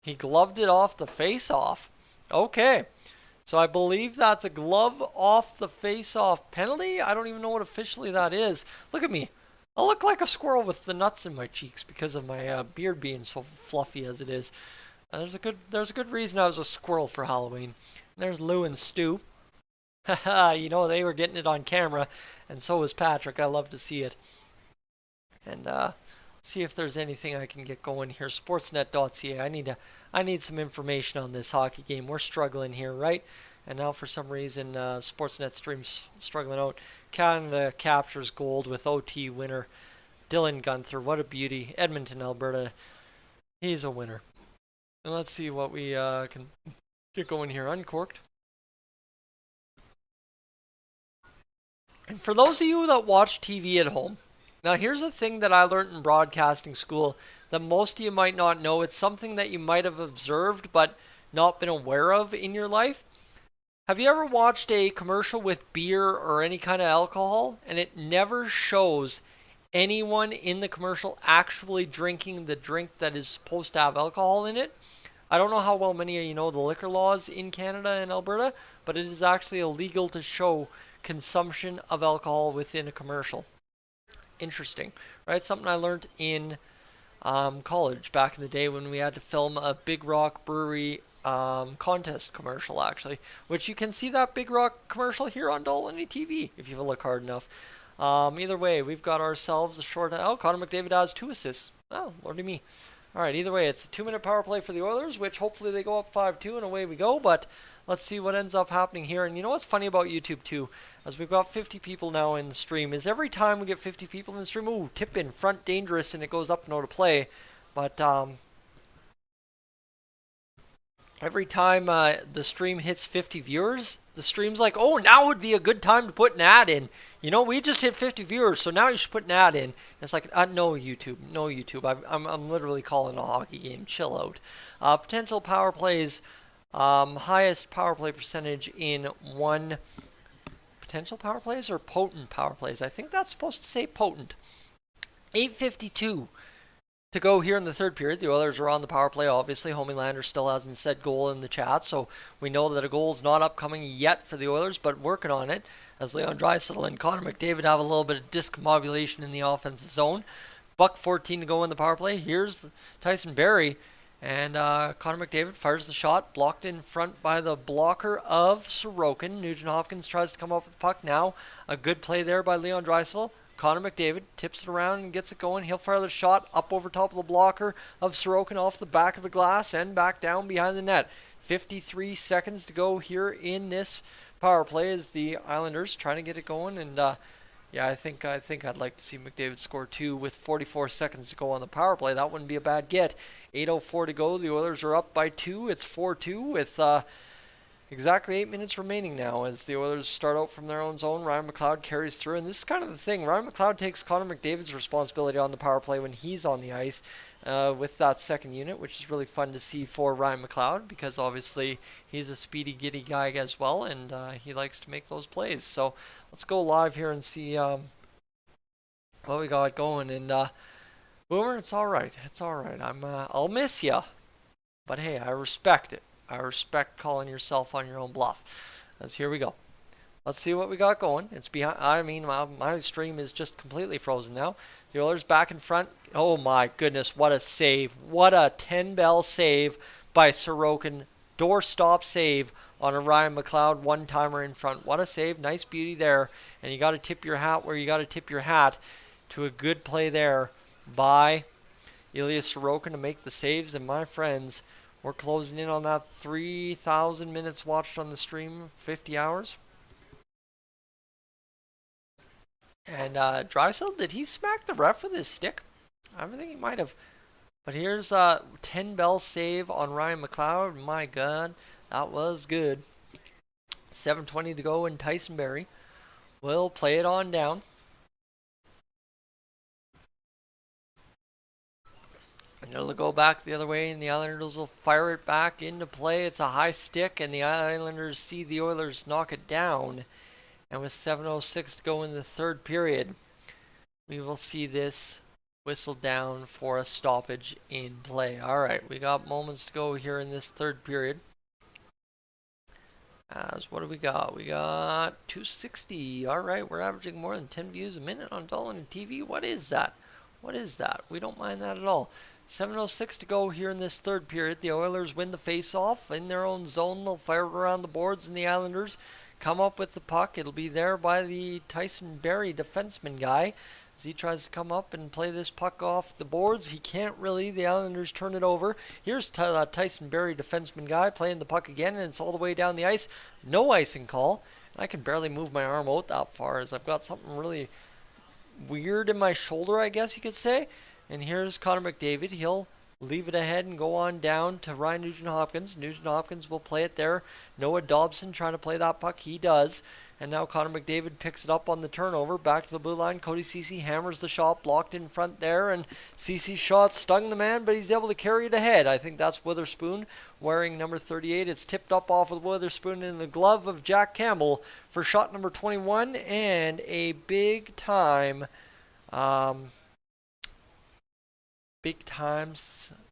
He gloved it off the face-off. Okay. So I believe that's a glove off the face-off penalty. I don't even know what officially that is. Look at me. I look like a squirrel with the nuts in my cheeks because of my beard being so fluffy as it is. There's a good reason I was a squirrel for Halloween. There's Lou and Stu. Haha, you know, they were getting it on camera, and so was Patrick. I love to see it. And see if there's anything I can get going here. Sportsnet.ca. I need some information on this hockey game. We're struggling here, right? And now for some reason, Sportsnet stream's struggling out. Canada captures gold with OT winner Dylan Gunther. What a beauty. Edmonton, Alberta. He's a winner. And let's see what we can get going here. Uncorked. And for those of you that watch TV at home, now here's a thing that I learned in broadcasting school that most of you might not know. It's something that you might have observed but not been aware of in your life. Have you ever watched a commercial with beer or any kind of alcohol and it never shows anyone in the commercial actually drinking the drink that is supposed to have alcohol in it? I don't know how well many of you know the liquor laws in Canada and Alberta, but it is actually illegal to show consumption of alcohol within a commercial. Interesting, right? Something I learned in college back in the day when we had to film a Big Rock Brewery contest commercial, actually, which you can see that Big Rock commercial here on Dolynny TV if you look hard enough. Either way, we've got ourselves a short. Oh, Connor McDavid has 2 assists. Oh, lordy me. All right, either way, it's a 2-minute power play for the Oilers, which hopefully they go up 5-2 and away we go. But let's see what ends up happening here. And you know what's funny about YouTube too, as we've got 50 people now in the stream, is every time we get 50 people in the stream, ooh, tip in front dangerous, and it goes up and out of play. But every time the stream hits 50 viewers, the stream's like, oh, now would be a good time to put an ad in. You know, we just hit 50 viewers, so now you should put an ad in. And it's like, no YouTube, no YouTube. I'm literally calling a hockey game. Chill out. Potential power plays, highest power play percentage in one. Potential power plays or potent power plays? I think that's supposed to say potent. 8:52 to go here in the third period. The Oilers are on the power play, obviously. Homelander still hasn't said goal in the chat, so we know that a goal is not upcoming yet for the Oilers, but working on it. As Leon Draisaitl and Connor McDavid have a little bit of discombobulation in the offensive zone. Buck 14 to go in the power play. Here's Tyson Barrie, and Connor McDavid fires the shot, blocked in front by the blocker of Sorokin. Nugent Hopkins tries to come up with the puck now. A good play there by Leon Draisaitl. Connor McDavid tips it around and gets it going. He'll fire the shot up over top of the blocker of Sorokin off the back of the glass and back down behind the net. 53 seconds to go here in this power play as the Islanders trying to get it going. And Yeah, I think I'd like to see McDavid score 2 with 44 seconds to go on the power play. That wouldn't be a bad get. 8:04 to go. The Oilers are up by 2. It's 4-2 with exactly 8 minutes remaining now as the Oilers start out from their own zone. Ryan McLeod carries through, and this is kind of the thing. Ryan McLeod takes Connor McDavid's responsibility on the power play when he's on the ice with that second unit, which is really fun to see for Ryan McLeod because obviously he's a speedy, giddy guy as well, and he likes to make those plays. So let's go live here and see what we got going. And Boomer, it's all right. It's all right. I'll miss you, but hey, I respect it. I respect calling yourself on your own bluff. As here we go. Let's see what we got going. It's behind. I mean, my stream is just completely frozen now. The Oilers back in front. Oh my goodness, what a save. What a 10-bell save by Sorokin. Doorstop save on a Ryan McLeod one-timer in front. What a save. Nice beauty there. And you got to tip your hat where you got to tip your hat to a good play there by Ilya Sorokin to make the saves. And my friends, we're closing in on that 3,000 minutes watched on the stream, 50 hours. And Drysdale, did he smack the ref with his stick? I think he might have. But here's a 10-bell save on Ryan McLeod. My God, that was good. 7:20 to go, and Tyson Barrie will play it on down. And it'll go back the other way, and the Islanders will fire it back into play. It's a high stick, and the Islanders see the Oilers knock it down. And with 7:06 to go in the third period, we will see this whistled down for a stoppage in play. All right, we got moments to go here in this third period. As what do we got? We got 260. All right, we're averaging more than 10 views a minute on Dolynny TV. What is that? What is that? We don't mind that at all. 7:06 to go here in this third period. The Oilers win the face-off in their own zone. They'll fire it around the boards, and the Islanders come up with the puck. It'll be there by the Tyson Barrie defenseman guy. As he tries to come up and play this puck off the boards, he can't really. The Islanders turn it over. Here's Tyson Barrie defenseman guy playing the puck again, and it's all the way down the ice. No icing call. I can barely move my arm out that far as I've got something really weird in my shoulder, I guess you could say. And here's Connor McDavid. He'll leave it ahead and go on down to Ryan Nugent-Hopkins. Nugent-Hopkins will play it there. Noah Dobson trying to play that puck. He does. And now Connor McDavid picks it up on the turnover. Back to the blue line. Cody Ceci hammers the shot. Blocked in front there. And Ceci's shot stung the man, but he's able to carry it ahead. I think that's Witherspoon wearing number 38. It's tipped up off of Witherspoon in the glove of Jack Campbell for shot number 21. And a big time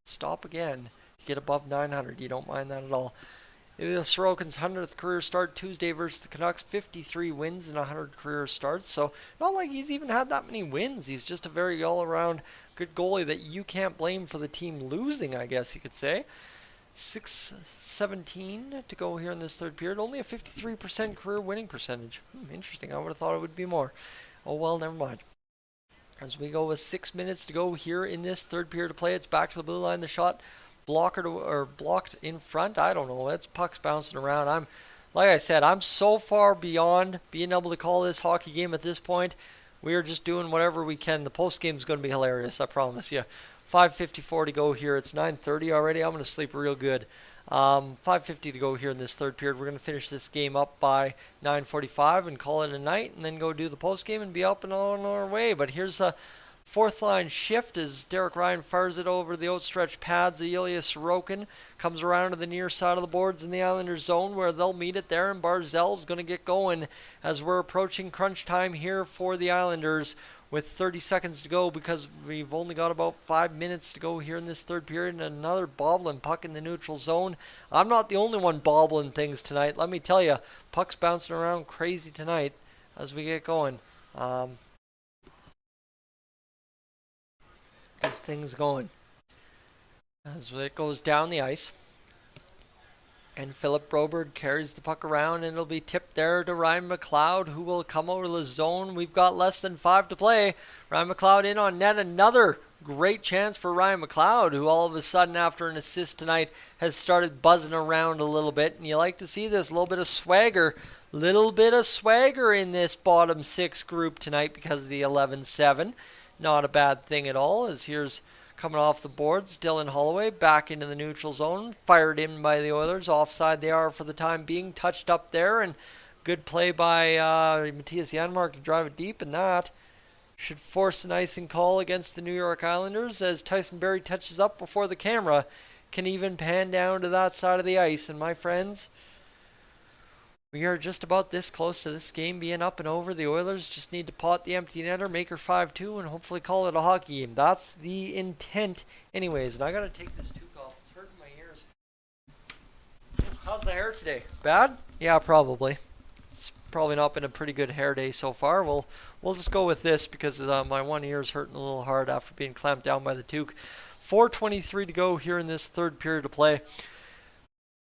stop again. You get above 900. You don't mind that at all. Ilya Sorokin's 100th career start Tuesday versus the Canucks. 53 wins and 100 career starts. So not like he's even had that many wins. He's just a very all-around good goalie that you can't blame for the team losing, I guess you could say. 6:17 to go here in this third period. Only a 53% career winning percentage. Interesting. I would have thought it would be more. Oh well, never mind. As we go with 6 minutes to go here in this third period of play, it's back to the blue line. The shot blocked in front. I don't know. It's pucks bouncing around. Like I said, I'm so far beyond being able to call this hockey game at this point. We are just doing whatever we can. The post game is going to be hilarious. I promise you. 5:54 to go here. It's 9:30 already. I'm going to sleep real good. 5:50 to go here in this third period. We're going to finish this game up by 9:45 and call it a night, and then go do the post game and be up and on our way. But here's a fourth line shift as Derek Ryan fires it over the outstretched pads. Ilya Sorokin comes around to the near side of the boards in the Islanders zone where they'll meet it there, and Barzal's going to get going as we're approaching crunch time here for the Islanders with 30 seconds to go because we've only got about 5 minutes to go here in this third period. And another bobbling puck in the neutral zone. I'm not the only one bobbling things tonight. Let me tell you, pucks bouncing around crazy tonight as we get going. As things going. As it goes down the ice. And Philip Broberg carries the puck around, and it'll be tipped there to Ryan McLeod, who will come over to the zone. We've got less than 5 to play. Ryan McLeod in on net. Another Great chance for Ryan McLeod, who all of a sudden, after an assist tonight, has started buzzing around a little bit. And you like to see this little bit of swagger in this bottom six group tonight because of the 11-7. Not a bad thing at all, as here's coming off the boards, Dylan Holloway back into the neutral zone, fired in by the Oilers. Offside they are for the time being, touched up there, and good play by Matthias Janmark to drive it deep, and that should force an icing call against the New York Islanders as Tyson Barrie touches up before the camera can even pan down to that side of the ice. And my friends, we are just about this close to this game being up and over. The Oilers just need to pot the empty netter, make her 5-2, and hopefully call it a hockey game. That's the intent anyways. And I gotta take this toque off. It's hurting my ears. How's the hair today? Bad? Yeah, probably. It's probably not been a pretty good hair day so far. We'll just go with this because my one ear is hurting a little hard after being clamped down by the toque. 4:23 to go here in this third period of play.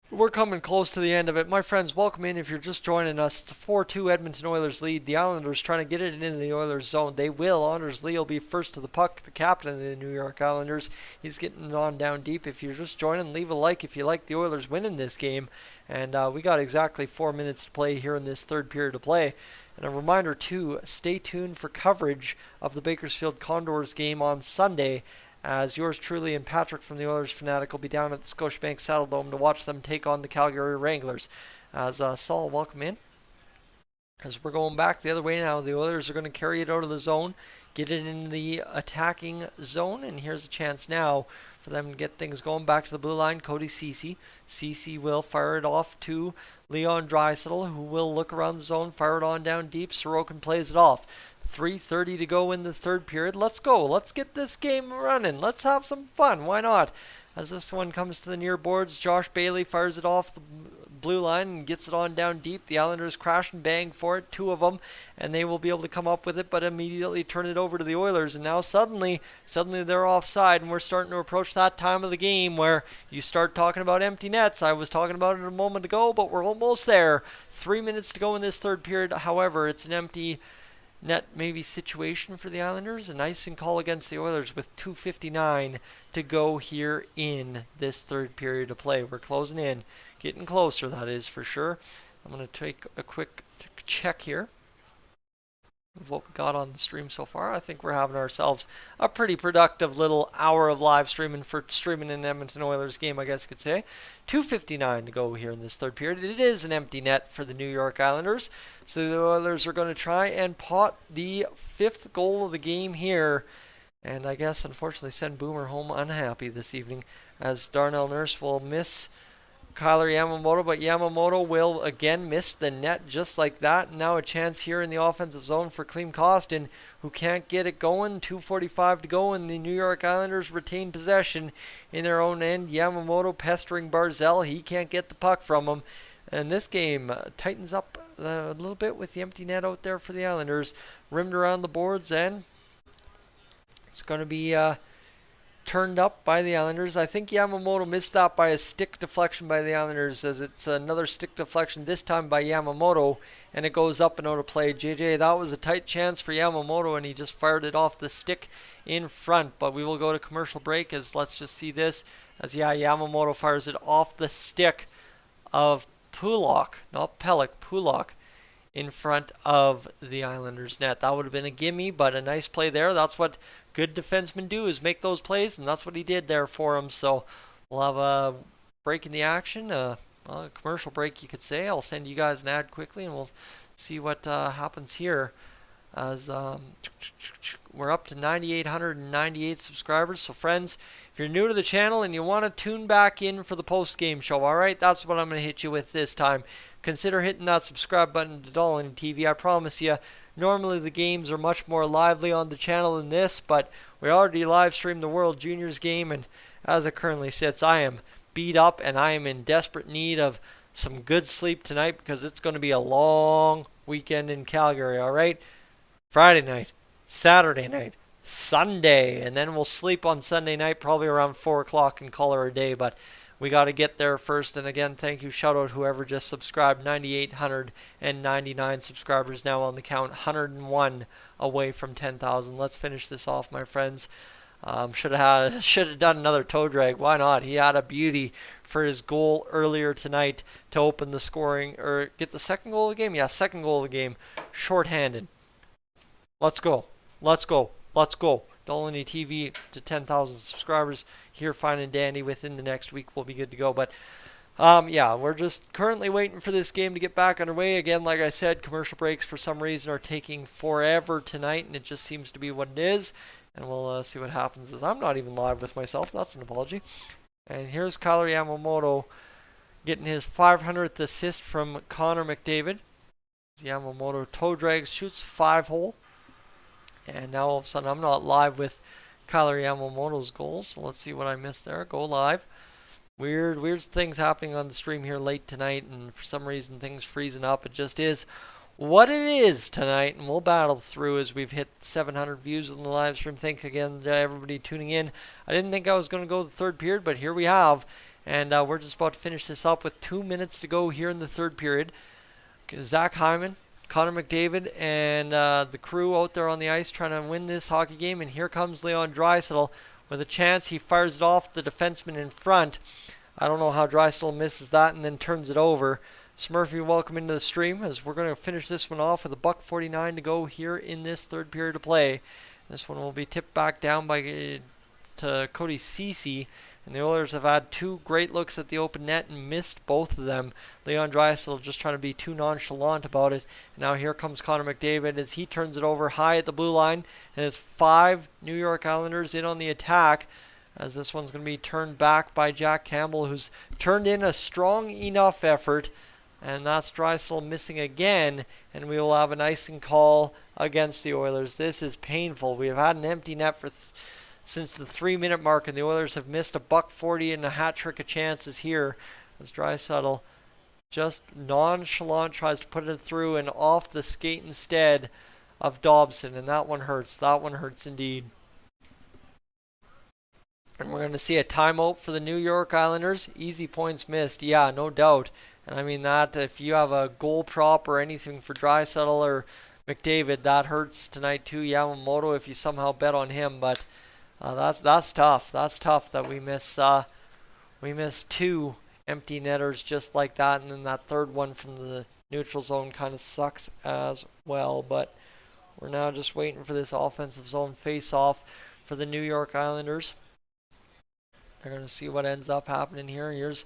We're coming close to the end of it. My friends, welcome in if you're just joining us. It's a 4-2 Edmonton Oilers lead. The Islanders trying to get it into the Oilers zone. They will. Anders Lee will be first to the puck, the captain of the New York Islanders. He's getting on down deep. If you're just joining, leave a like if you like the Oilers winning this game. And we got exactly 4 minutes to play here in this third period of play. And a reminder, too, stay tuned for coverage of the Bakersfield Condors game on Sunday, as yours truly and Patrick from the Oilers Fanatic will be down at the Scotiabank Saddledome to watch them take on the Calgary Wranglers. As Saul, welcome in. As we're going back the other way now, the Oilers are going to carry it out of the zone, get it in the attacking zone, and here's a chance now for them to get things going back to the blue line. Cody Ceci. Ceci will fire it off to Leon Draisaitl, who will look around the zone, fire it on down deep. Sorokin plays it off. 3:30 to go in the third period. Let's go. Let's get this game running. Let's have some fun. Why not? As this one comes to the near boards, Josh Bailey fires it off the blue line and gets it on down deep. The Islanders crash and bang for it, two of them, and they will be able to come up with it, but immediately turn it over to the Oilers. And now suddenly they're offside, and we're starting to approach that time of the game where you start talking about empty nets. I was talking about it a moment ago, but we're almost there. 3 minutes to go in this third period. However, it's an empty net maybe situation for the Islanders. An icing call against the Oilers with 2:59 to go here in this third period of play. We're closing in, getting closer, that is for sure. I'm going to take a quick check here of what we got on the stream so far. I think we're having ourselves a pretty productive little hour of live streaming for streaming an Edmonton Oilers game, I guess you could say. 2:59 to go here in this third period. It is an empty net for the New York Islanders, so the Oilers are going to try and pot the fifth goal of the game here, and I guess unfortunately send Boomer home unhappy this evening, as Darnell Nurse will miss Kyler Yamamoto, but Yamamoto will again miss the net just like that. And now a chance here in the offensive zone for Klim Kostin, who can't get it going. 2:45 to go, and the New York Islanders retain possession in their own end. Yamamoto pestering Barzal. He can't get the puck from him. And this game tightens up a little bit with the empty net out there for the Islanders. Rimmed around the boards, and it's going to be turned up by the Islanders. I think Yamamoto missed that by a stick deflection by the Islanders, as it's another stick deflection, this time by Yamamoto, and it goes up and out of play. JJ, that was a tight chance for Yamamoto, and he just fired it off the stick in front. But we will go to commercial break, as let's just see this, as Yamamoto fires it off the stick of Pulock, not Pelech, Pulock, in front of the Islanders net. That would have been a gimme, but a nice play there. That's what good defensemen do, is make those plays, and that's what he did there for him. So we'll have a break in the action, a commercial break, you could say. I'll send you guys an ad quickly, and we'll see what happens here. As we're up to 9,898 subscribers. So friends, if you're new to the channel and you want to tune back in for the post-game show, all right, that's what I'm going to hit you with this time. Consider hitting that subscribe button to Dolynny TV. I promise you, normally the games are much more lively on the channel than this, but we already live streamed the World Juniors game, and as it currently sits, I am beat up and I am in desperate need of some good sleep tonight, because it's going to be a long weekend in Calgary, all right? Friday night, Saturday night, Sunday, and then we'll sleep on Sunday night probably around 4 o'clock and call her a day, but we got to get there first. And again, thank you, shout out whoever just subscribed. 9,899 subscribers now on the count, 101 away from 10,000. Let's finish this off, my friends. Should have done another toe drag. Why not? He had a beauty for his goal earlier tonight to open the scoring or get the second goal of the game. Yeah, second goal of the game, shorthanded. Let's go. Let's go. Let's go. Dolynny TV to 10,000 subscribers here, fine and dandy. Within the next week, we'll be good to go. But yeah, we're just currently waiting for this game to get back underway. Again, like I said, commercial breaks for some reason are taking forever tonight, and it just seems to be what it is. And we'll see what happens. As I'm not even live with myself. That's an apology. And here's Kailer Yamamoto getting his 500th assist from Connor McDavid. Yamamoto toe drags, shoots 5-hole. And now all of a sudden I'm not live with Kailer Yamamoto's goals. So let's see what I missed there. Go live. Weird things happening on the stream here late tonight, and for some reason things freezing up. It just is what it is tonight, and we'll battle through as we've hit 700 views on the live stream. Thank again to everybody tuning in. I didn't think I was going to go the third period, but here we have, and we're just about to finish this up with 2 minutes to go here in the third period. Zach Hyman, Connor McDavid, and the crew out there on the ice trying to win this hockey game. And here comes Leon Draisaitl with a chance. He fires it off the defenseman in front. I don't know how Draisaitl misses that and then turns it over. Smurfy, welcome into the stream as we're going to finish this one off with a $1:49 to go here in this third period of play. This one will be tipped back down to Cody Ceci. And the Oilers have had two great looks at the open net and missed both of them. Leon Draisaitl just trying to be too nonchalant about it. And now here comes Connor McDavid as he turns it over high at the blue line. And it's 5 New York Islanders in on the attack, as this one's going to be turned back by Jack Campbell, who's turned in a strong enough effort. And that's Draisaitl missing again. And we will have an icing call against the Oilers. This is painful. We have had an empty net for since the 3-minute mark, and the Oilers have missed a $140 and a hat trick of chances here as Draisaitl just nonchalant tries to put it through and off the skate instead of Dobson, and that one hurts. That one hurts indeed. And we're going to see a timeout for the New York Islanders. Easy points missed, yeah, no doubt. And I mean that if you have a goal prop or anything for Draisaitl or McDavid, that hurts tonight too. Yamamoto, if you somehow bet on him, but that's tough. That's tough that we miss 2 empty netters just like that, and then that third one from the neutral zone kind of sucks as well. But we're now just waiting for this offensive zone face-off for the New York Islanders. They're going to see what ends up happening here. Here's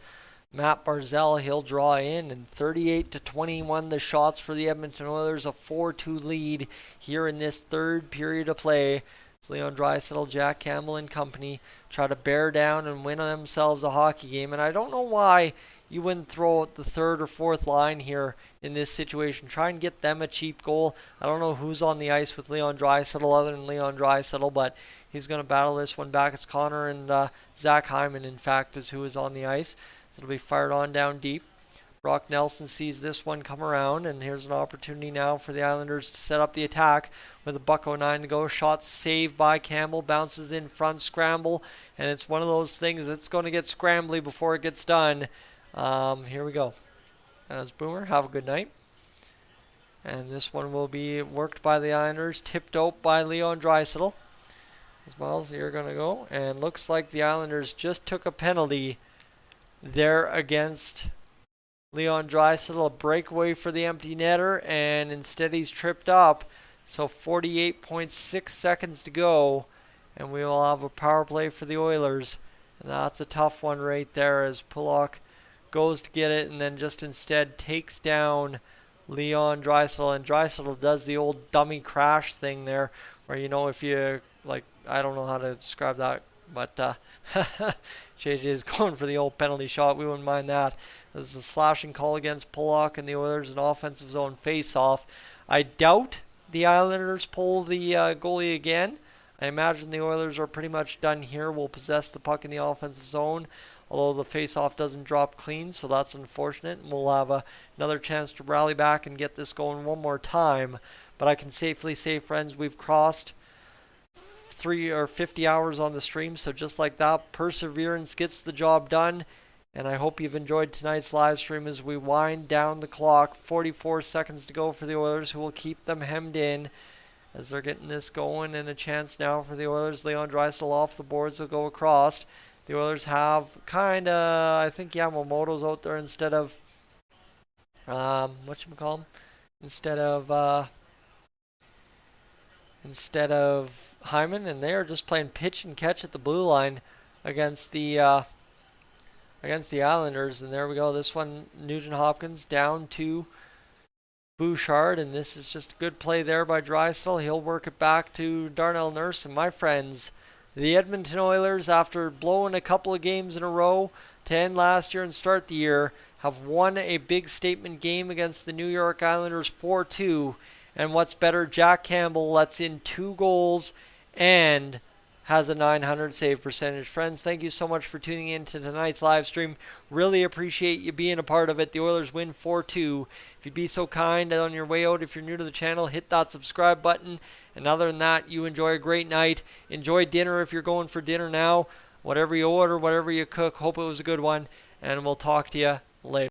Matt Barzal. He'll draw in, and 38-21 the shots for the Edmonton Oilers, a 4-2 lead here in this third period of play. It's Leon Draisaitl, Jack Campbell and company try to bear down and win themselves a hockey game. And I don't know why you wouldn't throw out the third or fourth line here in this situation. Try and get them a cheap goal. I don't know who's on the ice with Leon Draisaitl other than Leon Draisaitl, but he's going to battle this one back. It's Connor and Zach Hyman, in fact, is who is on the ice. So it'll be fired on down deep. Brock Nelson sees this one come around, and here's an opportunity now for the Islanders to set up the attack with a $1:09 to go. Shot saved by Campbell, bounces in front, scramble, and it's one of those things that's going to get scrambly before it gets done. Here we go. As Boomer, have a good night. And this one will be worked by the Islanders, tipped out by Leon Draisaitl. As well as you're going to go, and looks like the Islanders just took a penalty there against Leon Draisaitl, a breakaway for the empty netter, and instead he's tripped up. So 48.6 seconds to go, and we will have a power play for the Oilers. And that's a tough one right there as Pulock goes to get it and then just instead takes down Leon Draisaitl. And Draisaitl does the old dummy crash thing there, where, you know, if you, like, I don't know how to describe that, but JJ is going for the old penalty shot. We wouldn't mind that. This is a slashing call against Pulock and the Oilers, an offensive zone face-off. I doubt the Islanders pull the goalie again. I imagine the Oilers are pretty much done here. Will possess the puck in the offensive zone, although the face-off doesn't drop clean, so that's unfortunate. And we'll have another chance to rally back and get this going one more time. But I can safely say, friends, we've crossed 3 or 50 hours on the stream, so just like that, perseverance gets the job done. And I hope you've enjoyed tonight's live stream as we wind down the clock. 44 seconds to go for the Oilers, who will keep them hemmed in. as they're getting this going, and a chance now for the Oilers. Leon Draisaitl off the boards will go across. The Oilers have kind of, I think Yamamoto's out there instead of, whatchamacallem? Instead of Hyman, and they are just playing pitch and catch at the blue line against the Islanders. And there we go. This one, Nugent Hopkins down to Bouchard, and this is just a good play there by Draisaitl. He'll work it back to Darnell Nurse, and my friends, the Edmonton Oilers, after blowing a couple of games in a row to end last year and start the year, have won a big statement game against the New York Islanders 4-2. And what's better, Jack Campbell lets in 2 goals and has a .900 save percentage. Friends, thank you so much for tuning in to tonight's live stream. Really appreciate you being a part of it. The Oilers win 4-2. If you'd be so kind, on your way out, if you're new to the channel, hit that subscribe button. And other than that, you enjoy a great night. Enjoy dinner if you're going for dinner now. Whatever you order, whatever you cook, hope it was a good one. And we'll talk to you later.